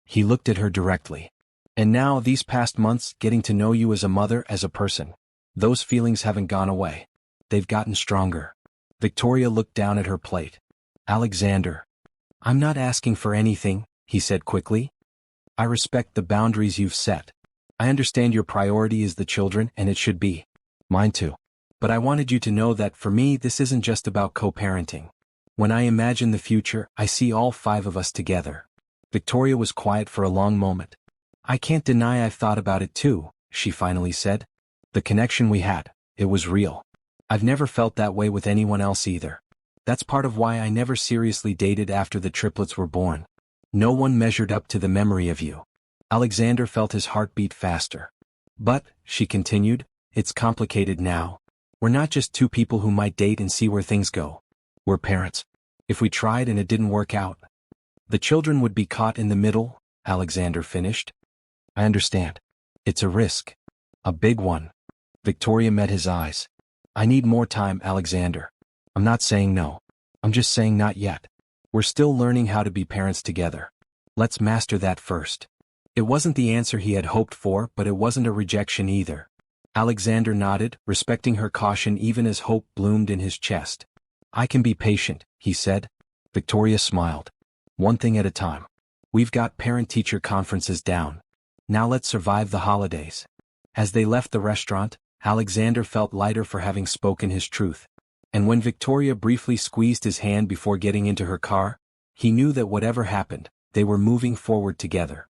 He looked at her directly. "And now, these past months, getting to know you as a mother, as a person, those feelings haven't gone away. They've gotten stronger." Victoria looked down at her plate. "Alexander, I'm not asking for anything," he said quickly. "I respect the boundaries you've set. I understand your priority is the children, and it should be. Mine too. But I wanted you to know that for me this isn't just about co-parenting. When I imagine the future, I see all 5 of us together." Victoria was quiet for a long moment. "I can't deny I've thought about it too," she finally said. "The connection we had, it was real. I've never felt that way with anyone else either. That's part of why I never seriously dated after the triplets were born. No one measured up to the memory of you." Alexander felt his heart beat faster. "But," she continued, "it's complicated now. We're not just 2 people who might date and see where things go. We're parents. If we tried and it didn't work out, the children would be caught in the middle," Alexander finished. "I understand. It's a risk. A big one." Victoria met his eyes. "I need more time, Alexander. I'm not saying no. I'm just saying not yet. We're still learning how to be parents together. Let's master that first." It wasn't the answer he had hoped for, but it wasn't a rejection either. Alexander nodded, respecting her caution even as hope bloomed in his chest. "I can be patient," he said. Victoria smiled. "One thing at a time. We've got parent-teacher conferences down. Now let's survive the holidays." As they left the restaurant, Alexander felt lighter for having spoken his truth. And when Victoria briefly squeezed his hand before getting into her car, he knew that whatever happened, they were moving forward together.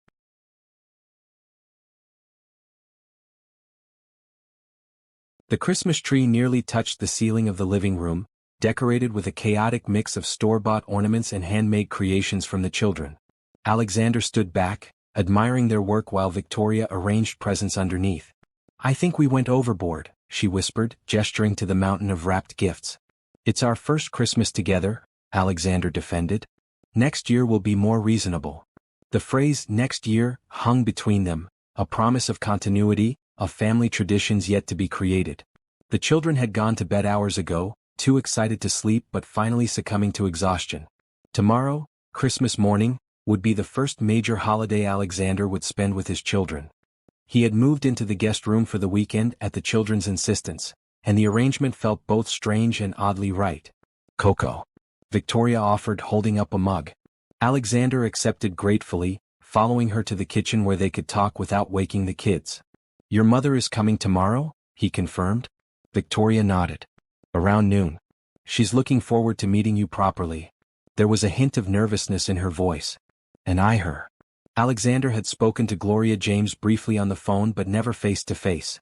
The Christmas tree nearly touched the ceiling of the living room, decorated with a chaotic mix of store-bought ornaments and handmade creations from the children. Alexander stood back, admiring their work while Victoria arranged presents underneath. "I think we went overboard," she whispered, gesturing to the mountain of wrapped gifts. "It's our first Christmas together," Alexander defended. "Next year will be more reasonable." The phrase "next year" hung between them, a promise of continuity, of family traditions yet to be created. The children had gone to bed hours ago, too excited to sleep but finally succumbing to exhaustion. Tomorrow, Christmas morning, would be the first major holiday Alexander would spend with his children. He had moved into the guest room for the weekend at the children's insistence, and the arrangement felt both strange and oddly right. "Cocoa," Victoria offered, holding up a mug. Alexander accepted gratefully, following her to the kitchen where they could talk without waking the kids. "Your mother is coming tomorrow?" he confirmed. Victoria nodded. "Around noon. She's looking forward to meeting you properly." There was a hint of nervousness in her voice. "And her." Alexander had spoken to Gloria James briefly on the phone but never face to face.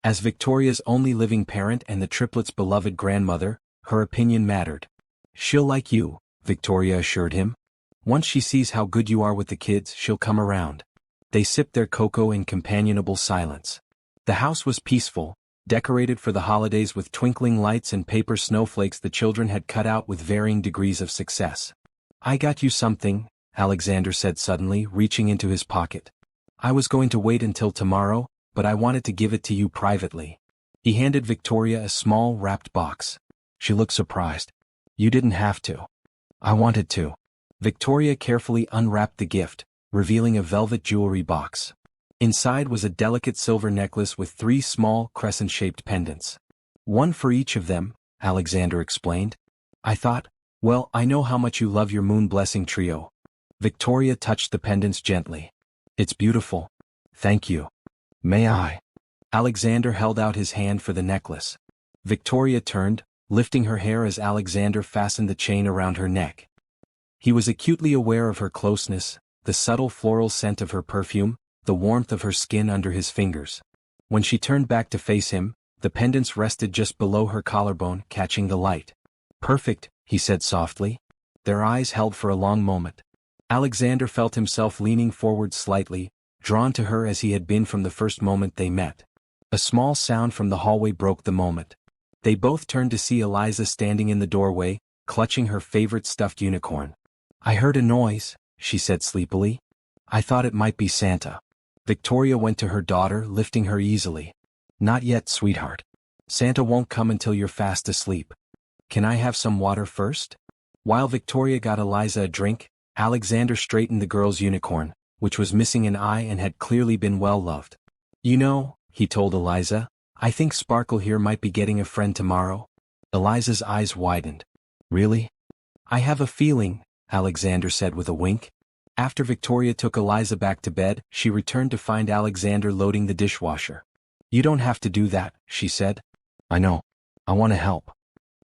As Victoria's only living parent and the triplets' beloved grandmother, her opinion mattered. "She'll like you," Victoria assured him. "Once she sees how good you are with the kids, she'll come around." They sipped their cocoa in companionable silence. The house was peaceful, decorated for the holidays with twinkling lights and paper snowflakes the children had cut out with varying degrees of success. "I got you something," Alexander said suddenly, reaching into his pocket. "I was going to wait until tomorrow, but I wanted to give it to you privately." He handed Victoria a small wrapped box. She looked surprised. "You didn't have to." "I wanted to." Victoria carefully unwrapped the gift, revealing a velvet jewelry box. Inside was a delicate silver necklace with 3 small crescent-shaped pendants. "One for each of them," Alexander explained. "I thought, well, I know how much you love your moon blessing trio." Victoria touched the pendants gently. "It's beautiful. Thank you." "May I?" Alexander held out his hand for the necklace. Victoria turned, lifting her hair as Alexander fastened the chain around her neck. He was acutely aware of her closeness, the subtle floral scent of her perfume, the warmth of her skin under his fingers. When she turned back to face him, the pendants rested just below her collarbone, catching the light. "Perfect," he said softly. Their eyes held for a long moment. Alexander felt himself leaning forward slightly, drawn to her as he had been from the first moment they met. A small sound from the hallway broke the moment. They both turned to see Eliza standing in the doorway, clutching her favorite stuffed unicorn. "I heard a noise," she said sleepily. "I thought it might be Santa." Victoria went to her daughter, lifting her easily. "Not yet, sweetheart. Santa won't come until you're fast asleep. Can I have some water first?" While Victoria got Eliza a drink, Alexander straightened the girl's unicorn, which was missing an eye and had clearly been well loved. "You know," he told Eliza, "I think Sparkle here might be getting a friend tomorrow." Eliza's eyes widened. "Really?" "I have a feeling," Alexander said with a wink. After Victoria took Eliza back to bed, she returned to find Alexander loading the dishwasher. "You don't have to do that," she said. "I know. I want to help."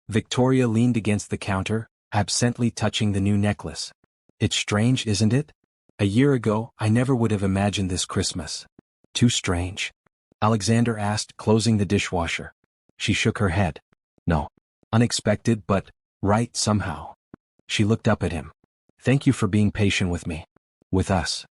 Victoria leaned against the counter, absently touching the new necklace. "It's strange, isn't it? A year ago, I never would have imagined this Christmas." "Too strange?" Alexander asked, closing the dishwasher. She shook her head. "No. Unexpected, but right somehow." She looked up at him. "Thank you for being patient with me." "With us."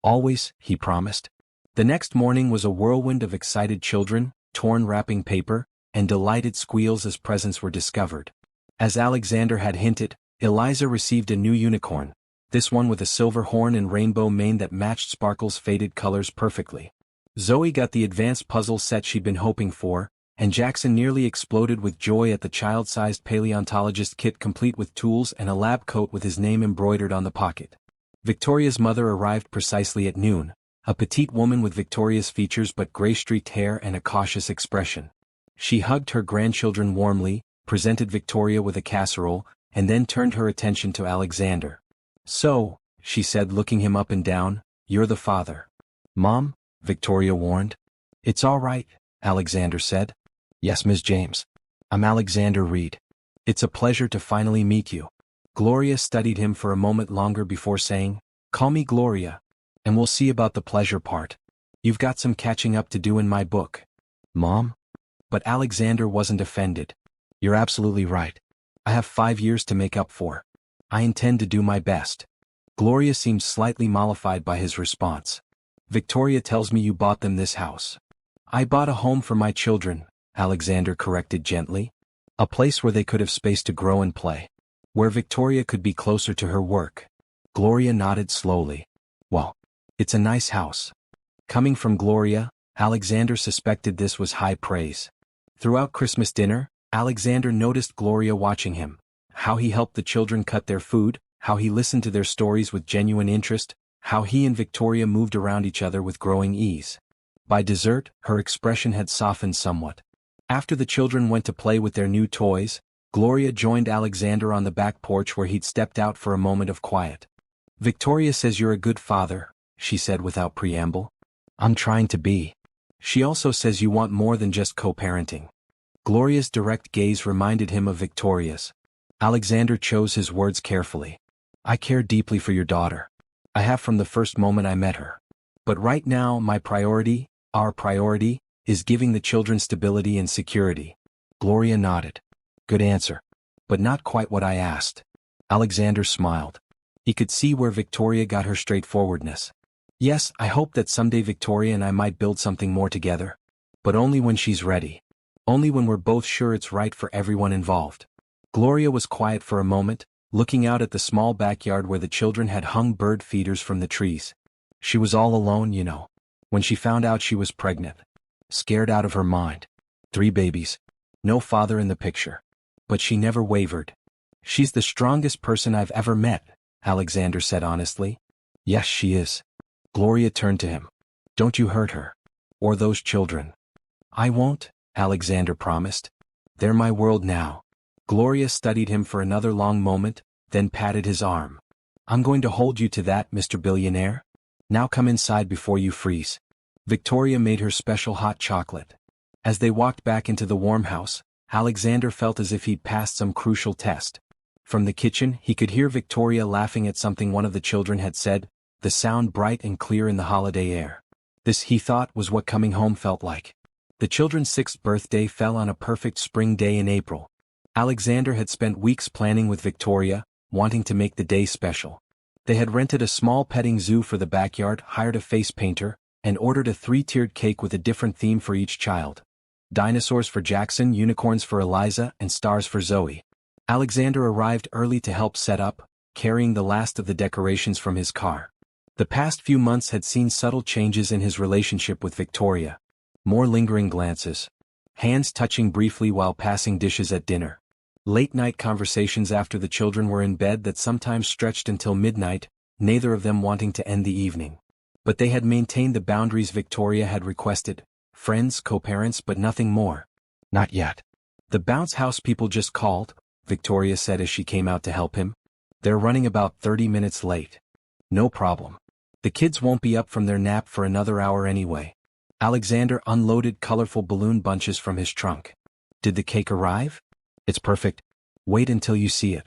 "Always," he promised. The next morning was a whirlwind of excited children, torn wrapping paper, and delighted squeals as presents were discovered. As Alexander had hinted, Eliza received a new unicorn, this one with a silver horn and rainbow mane that matched Sparkle's faded colors perfectly. Zoe got the advanced puzzle set she'd been hoping for, and Jackson nearly exploded with joy at the child-sized paleontologist kit complete with tools and a lab coat with his name embroidered on the pocket. Victoria's mother arrived precisely at noon, a petite woman with Victoria's features but gray-streaked hair and a cautious expression. She hugged her grandchildren warmly, presented Victoria with a casserole, and then turned her attention to Alexander. "So," she said, looking him up and down, "you're the father." "Mom," Victoria warned. "It's all right," Alexander said. "Yes, Ms. James. I'm Alexander Reed. It's a pleasure to finally meet you." Gloria studied him for a moment longer before saying, "Call me Gloria, and we'll see about the pleasure part. You've got some catching up to do in my book." "Mom?" But Alexander wasn't offended. "You're absolutely right. I have 5 years to make up for. I intend to do my best." Gloria seemed slightly mollified by his response. "Victoria tells me you bought them this house." "I bought a home for my children," Alexander corrected gently. "A place where they could have space to grow and play. Where Victoria could be closer to her work." Gloria nodded slowly. "Well, it's a nice house." Coming from Gloria, Alexander suspected this was high praise. Throughout Christmas dinner, Alexander noticed Gloria watching him, how he helped the children cut their food, how he listened to their stories with genuine interest, how he and Victoria moved around each other with growing ease. By dessert, her expression had softened somewhat. After the children went to play with their new toys, Gloria joined Alexander on the back porch where he'd stepped out for a moment of quiet. "Victoria says you're a good father," she said without preamble. "I'm trying to be." "She also says you want more than just co-parenting." Gloria's direct gaze reminded him of Victoria's. Alexander chose his words carefully. "I care deeply for your daughter. I have from the first moment I met her. But right now my priority, our priority, is giving the children stability and security. Gloria nodded. Good answer. But not quite what I asked. Alexander smiled. He could see where Victoria got her straightforwardness. Yes, I hope that someday Victoria and I might build something more together. But only when she's ready. Only when we're both sure it's right for everyone involved. Gloria was quiet for a moment, looking out at the small backyard where the children had hung bird feeders from the trees. She was all alone, you know. When she found out she was pregnant. Scared out of her mind. 3 babies. No father in the picture. But she never wavered. She's the strongest person I've ever met, Alexander said honestly. Yes, she is. Gloria turned to him. Don't you hurt her. Or those children. I won't, Alexander promised. They're my world now. Gloria studied him for another long moment, then patted his arm. I'm going to hold you to that, Mr. Billionaire. Now come inside before you freeze. Victoria made her special hot chocolate. As they walked back into the warm house, Alexander felt as if he'd passed some crucial test. From the kitchen, he could hear Victoria laughing at something one of the children had said, the sound bright and clear in the holiday air. This, he thought, was what coming home felt like. The children's 6th birthday fell on a perfect spring day in April. Alexander had spent weeks planning with Victoria, wanting to make the day special. They had rented a small petting zoo for the backyard, hired a face painter, and ordered a 3-tiered cake with a different theme for each child. Dinosaurs for Jackson, unicorns for Eliza, and stars for Zoe. Alexander arrived early to help set up, carrying the last of the decorations from his car. The past few months had seen subtle changes in his relationship with Victoria. More lingering glances. Hands touching briefly while passing dishes at dinner. Late-night conversations after the children were in bed that sometimes stretched until midnight, neither of them wanting to end the evening. But they had maintained the boundaries Victoria had requested. Friends, co-parents, but nothing more. Not yet. The bounce house people just called, Victoria said as she came out to help him. They're running about 30 minutes late. No problem. The kids won't be up from their nap for another hour anyway. Alexander unloaded colorful balloon bunches from his trunk. Did the cake arrive? It's perfect. Wait until you see it.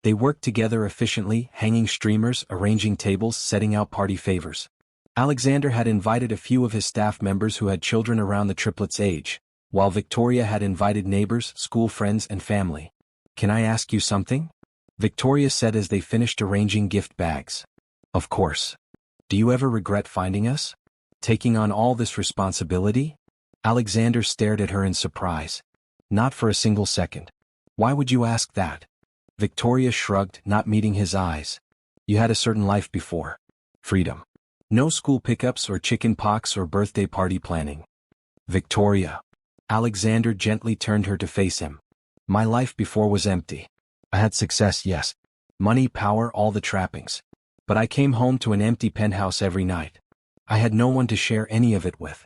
They worked together efficiently, hanging streamers, arranging tables, setting out party favors. Alexander had invited a few of his staff members who had children around the triplets' age, while Victoria had invited neighbors, school friends, and family. Can I ask you something? Victoria said as they finished arranging gift bags. Of course. Do you ever regret finding us? Taking on all this responsibility? Alexander stared at her in surprise. Not for a single second. Why would you ask that? Victoria shrugged, not meeting his eyes. You had a certain life before. Freedom. No school pickups or chicken pox or birthday party planning. Victoria. Alexander gently turned her to face him. My life before was empty. I had success, yes. Money, power, all the trappings. But I came home to an empty penthouse every night. I had no one to share any of it with.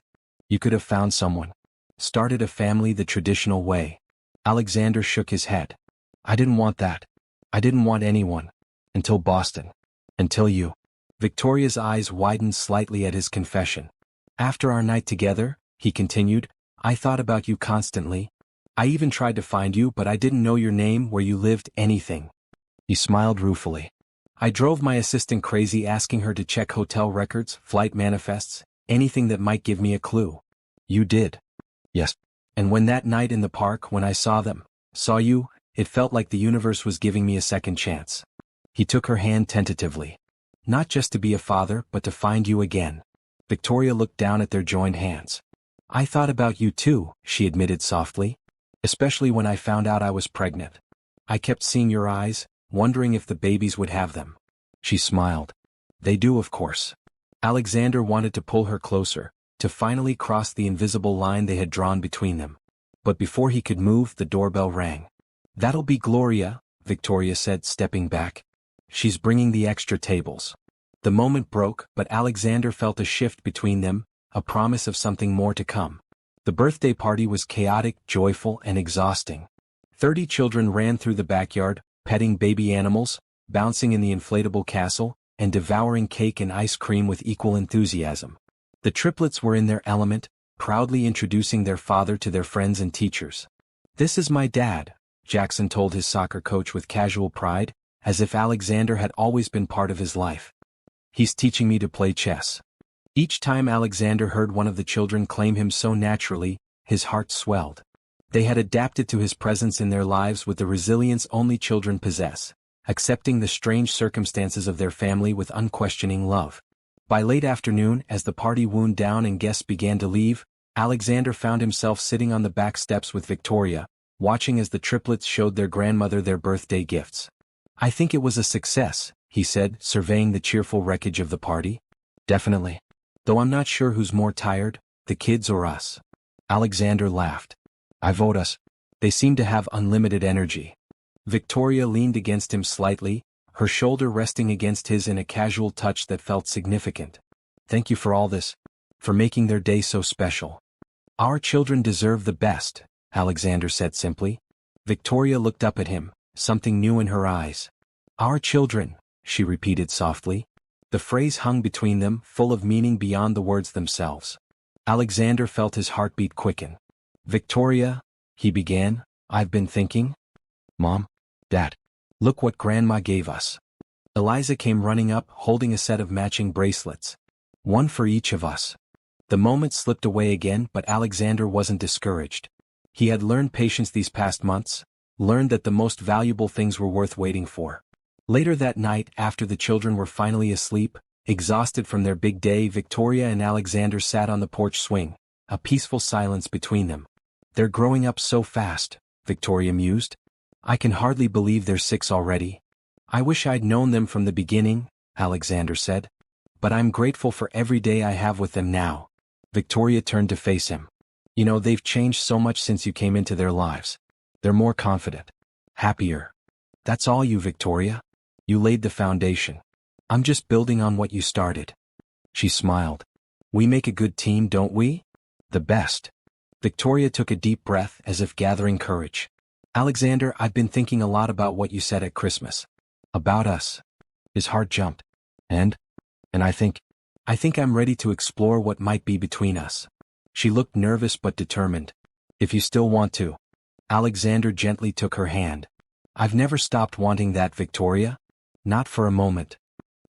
You could have found someone. Started a family the traditional way. Alexander shook his head. I didn't want that. I didn't want anyone. Until Boston. Until you. Victoria's eyes widened slightly at his confession. After our night together, he continued, I thought about you constantly. I even tried to find you, but I didn't know your name, where you lived, anything. He smiled ruefully. I drove my assistant crazy asking her to check hotel records, flight manifests, anything that might give me a clue. You did. Yes. And when that night in the park, when I saw you, it felt like the universe was giving me a second chance. He took her hand tentatively. Not just to be a father, but to find you again. Victoria looked down at their joined hands. I thought about you too, she admitted softly. Especially when I found out I was pregnant. I kept seeing your eyes, wondering if the babies would have them. She smiled. They do, of course. Alexander wanted to pull her closer, to finally cross the invisible line they had drawn between them. But before he could move, the doorbell rang. That'll be Gloria, Victoria said, stepping back. She's bringing the extra tables. The moment broke, but Alexander felt a shift between them, a promise of something more to come. The birthday party was chaotic, joyful, and exhausting. 30 children ran through the backyard, petting baby animals, bouncing in the inflatable castle, and devouring cake and ice cream with equal enthusiasm. The triplets were in their element, proudly introducing their father to their friends and teachers. This is my dad, Jackson told his soccer coach with casual pride, as if Alexander had always been part of his life. He's teaching me to play chess. Each time Alexander heard one of the children claim him so naturally, his heart swelled. They had adapted to his presence in their lives with the resilience only children possess, accepting the strange circumstances of their family with unquestioning love. By late afternoon, as the party wound down and guests began to leave, Alexander found himself sitting on the back steps with Victoria, watching as the triplets showed their grandmother their birthday gifts. "I think it was a success," he said, surveying the cheerful wreckage of the party. "Definitely. Though I'm not sure who's more tired, the kids or us." Alexander laughed. "I vote us. They seem to have unlimited energy." Victoria leaned against him slightly, her shoulder resting against his in a casual touch that felt significant. "Thank you for all this, for making their day so special." "Our children deserve the best," Alexander said simply. Victoria looked up at him, something new in her eyes. "Our children," she repeated softly. The phrase hung between them, full of meaning beyond the words themselves. Alexander felt his heartbeat quicken. "Victoria," he began, "I've been thinking." "Mom, Dad, look what Grandma gave us." Eliza came running up, holding a set of matching bracelets. "One for each of us." The moment slipped away again, but Alexander wasn't discouraged. He had learned patience these past months, learned that the most valuable things were worth waiting for. Later that night, after the children were finally asleep, exhausted from their big day, Victoria and Alexander sat on the porch swing, a peaceful silence between them. "They're growing up so fast," Victoria mused. "I can hardly believe they're 6 already." "I wish I'd known them from the beginning," Alexander said. "But I'm grateful for every day I have with them now." Victoria turned to face him. "You know, they've changed so much since you came into their lives. They're more confident, happier." "That's all you, Victoria. You laid the foundation. I'm just building on what you started." She smiled. "We make a good team, don't we?" "The best." Victoria took a deep breath, as if gathering courage. "Alexander, I've been thinking a lot about what you said at Christmas. About us." His heart jumped. And I think I'm ready to explore what might be between us." She looked nervous but determined. "If you still want to." Alexander gently took her hand. "I've never stopped wanting that, Victoria. Not for a moment."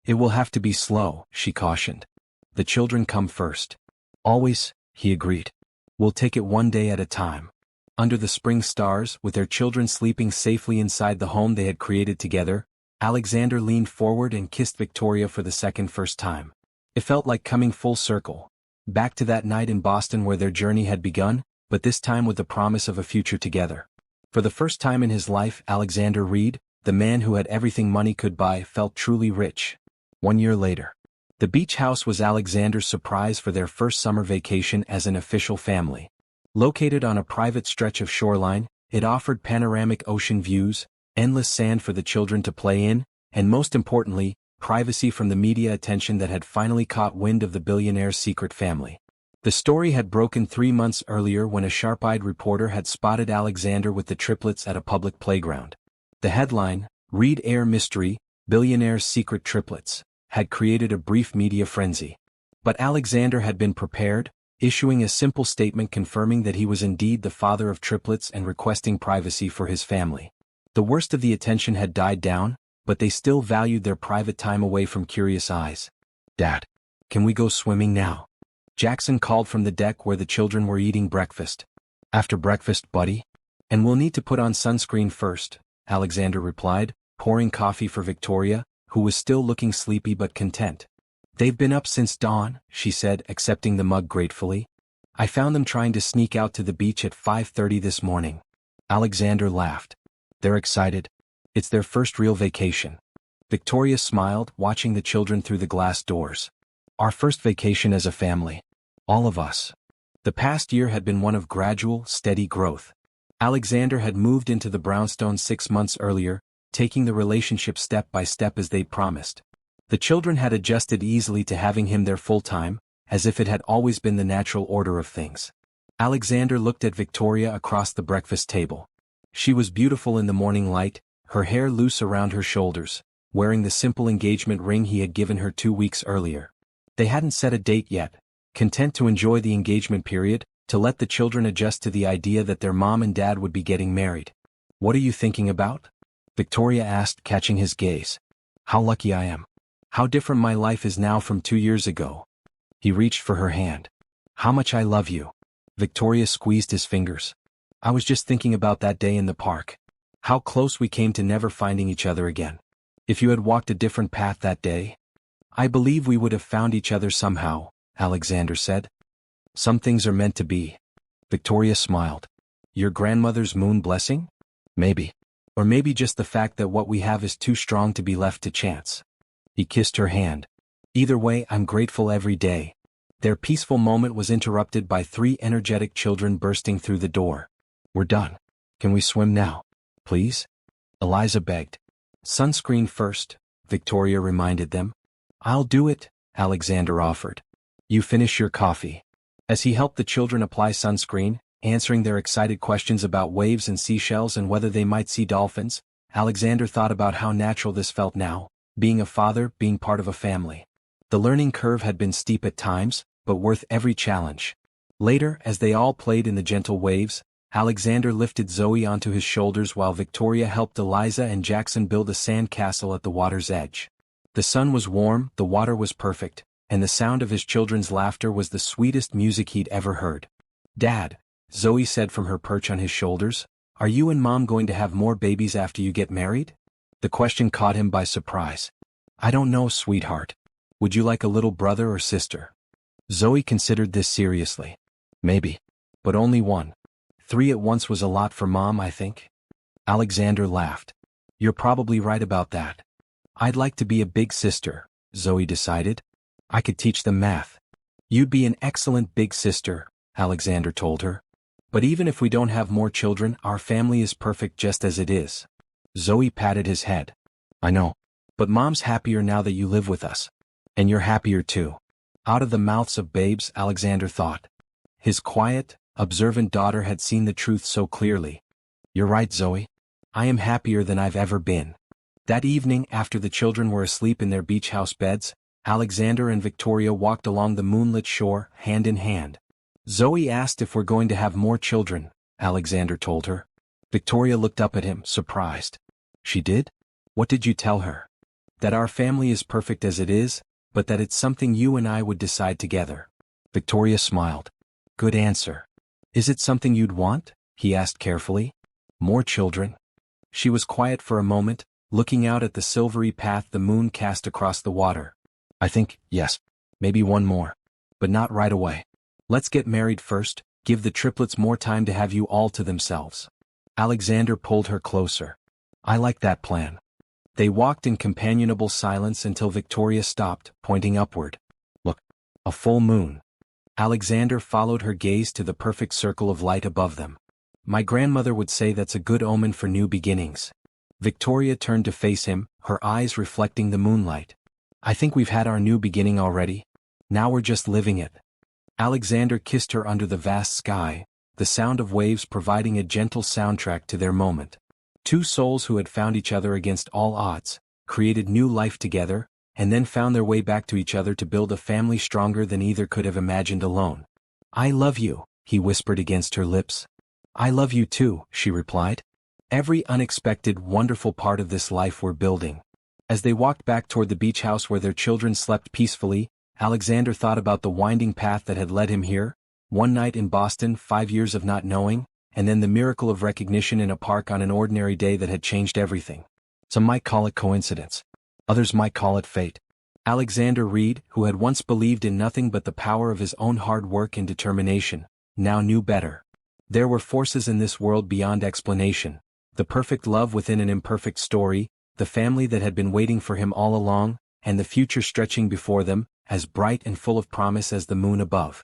"It will have to be slow," she cautioned. "The children come first." "Always," he agreed. "We'll take it one day at a time." Under the spring stars, with their children sleeping safely inside the home they had created together, Alexander leaned forward and kissed Victoria for the first time. It felt like coming full circle, back to that night in Boston where their journey had begun, but this time with the promise of a future together. For the first time in his life, Alexander Reed, the man who had everything money could buy, felt truly rich. 1 year later. The beach house was Alexander's surprise for their first summer vacation as an official family. Located on a private stretch of shoreline, it offered panoramic ocean views, endless sand for the children to play in, and most importantly, privacy from the media attention that had finally caught wind of the billionaire's secret family. The story had broken 3 months earlier when a sharp-eyed reporter had spotted Alexander with the triplets at a public playground. The headline, "Reed Heir Mystery, Billionaire's Secret Triplets," had created a brief media frenzy. But Alexander had been prepared, issuing a simple statement confirming that he was indeed the father of triplets and requesting privacy for his family. The worst of the attention had died down, but they still valued their private time away from curious eyes. "Dad, can we go swimming now?" Jackson called from the deck where the children were eating breakfast. "After breakfast, buddy? And we'll need to put on sunscreen first," Alexander replied, pouring coffee for Victoria, who was still looking sleepy but content. "They've been up since dawn," she said, accepting the mug gratefully. "I found them trying to sneak out to the beach at 5:30 this morning." Alexander laughed. "They're excited. It's their first real vacation." Victoria smiled, watching the children through the glass doors. "Our first vacation as a family. All of us." The past year had been one of gradual, steady growth. Alexander had moved into the brownstone 6 months earlier, taking the relationship step by step as they'd promised. The children had adjusted easily to having him there full-time, as if it had always been the natural order of things. Alexander looked at Victoria across the breakfast table. She was beautiful in the morning light, her hair loose around her shoulders, wearing the simple engagement ring he had given her 2 weeks earlier. They hadn't set a date yet, content to enjoy the engagement period, to let the children adjust to the idea that their mom and dad would be getting married. "What are you thinking about?" Victoria asked, catching his gaze. "How lucky I am. How different my life is now from 2 years ago." He reached for her hand. How much I love you. Victoria squeezed his fingers. I was just thinking about that day in the park. How close we came to never finding each other again. If you had walked a different path that day, I believe we would have found each other somehow, Alexander said. Some things are meant to be. Victoria smiled. Your grandmother's moon blessing? Maybe. Or maybe just the fact that what we have is too strong to be left to chance. He kissed her hand. Either way, I'm grateful every day. Their peaceful moment was interrupted by 3 energetic children bursting through the door. We're done. Can we swim now? Please? Eliza begged. Sunscreen first, Victoria reminded them. I'll do it, Alexander offered. You finish your coffee. As he helped the children apply sunscreen, answering their excited questions about waves and seashells and whether they might see dolphins, Alexander thought about how natural this felt now, being a father, being part of a family. The learning curve had been steep at times, but worth every challenge. Later, as they all played in the gentle waves, Alexander lifted Zoe onto his shoulders while Victoria helped Eliza and Jackson build a sand castle at the water's edge. The sun was warm, the water was perfect, and the sound of his children's laughter was the sweetest music he'd ever heard. Dad, Zoe said from her perch on his shoulders, are you and Mom going to have more babies after you get married? The question caught him by surprise. I don't know, sweetheart. Would you like a little brother or sister? Zoe considered this seriously. Maybe. But only one. 3 at once was a lot for Mom, I think. Alexander laughed. You're probably right about that. I'd like to be a big sister, Zoe decided. I could teach them math. You'd be an excellent big sister, Alexander told her. But even if we don't have more children, our family is perfect just as it is. Zoe patted his head. I know. But Mom's happier now that you live with us. And you're happier too. Out of the mouths of babes, Alexander thought. His quiet, observant daughter had seen the truth so clearly. You're right, Zoe. I am happier than I've ever been. That evening, after the children were asleep in their beach house beds, Alexander and Victoria walked along the moonlit shore, hand in hand. Zoe asked if we're going to have more children, Alexander told her. Victoria looked up at him, surprised. She did? What did you tell her? That our family is perfect as it is, but that it's something you and I would decide together. Victoria smiled. Good answer. Is it something you'd want? He asked carefully. More children? She was quiet for a moment, looking out at the silvery path the moon cast across the water. I think, yes. Maybe one more. But not right away. Let's get married first, give the triplets more time to have you all to themselves. Alexander pulled her closer. I like that plan. They walked in companionable silence until Victoria stopped, pointing upward. Look, a full moon. Alexander followed her gaze to the perfect circle of light above them. My grandmother would say that's a good omen for new beginnings. Victoria turned to face him, her eyes reflecting the moonlight. I think we've had our new beginning already. Now we're just living it. Alexander kissed her under the vast sky, the sound of waves providing a gentle soundtrack to their moment. 2 souls who had found each other against all odds, created new life together, and then found their way back to each other to build a family stronger than either could have imagined alone. I love you, he whispered against her lips. I love you too, she replied. Every unexpected, wonderful part of this life we're building. As they walked back toward the beach house where their children slept peacefully, Alexander thought about the winding path that had led him here, one night in Boston, 5 years of not knowing, and then the miracle of recognition in a park on an ordinary day that had changed everything. Some might call it coincidence. Others might call it fate. Alexander Reed, who had once believed in nothing but the power of his own hard work and determination, now knew better. There were forces in this world beyond explanation, the perfect love within an imperfect story, the family that had been waiting for him all along, and the future stretching before them, as bright and full of promise as the moon above.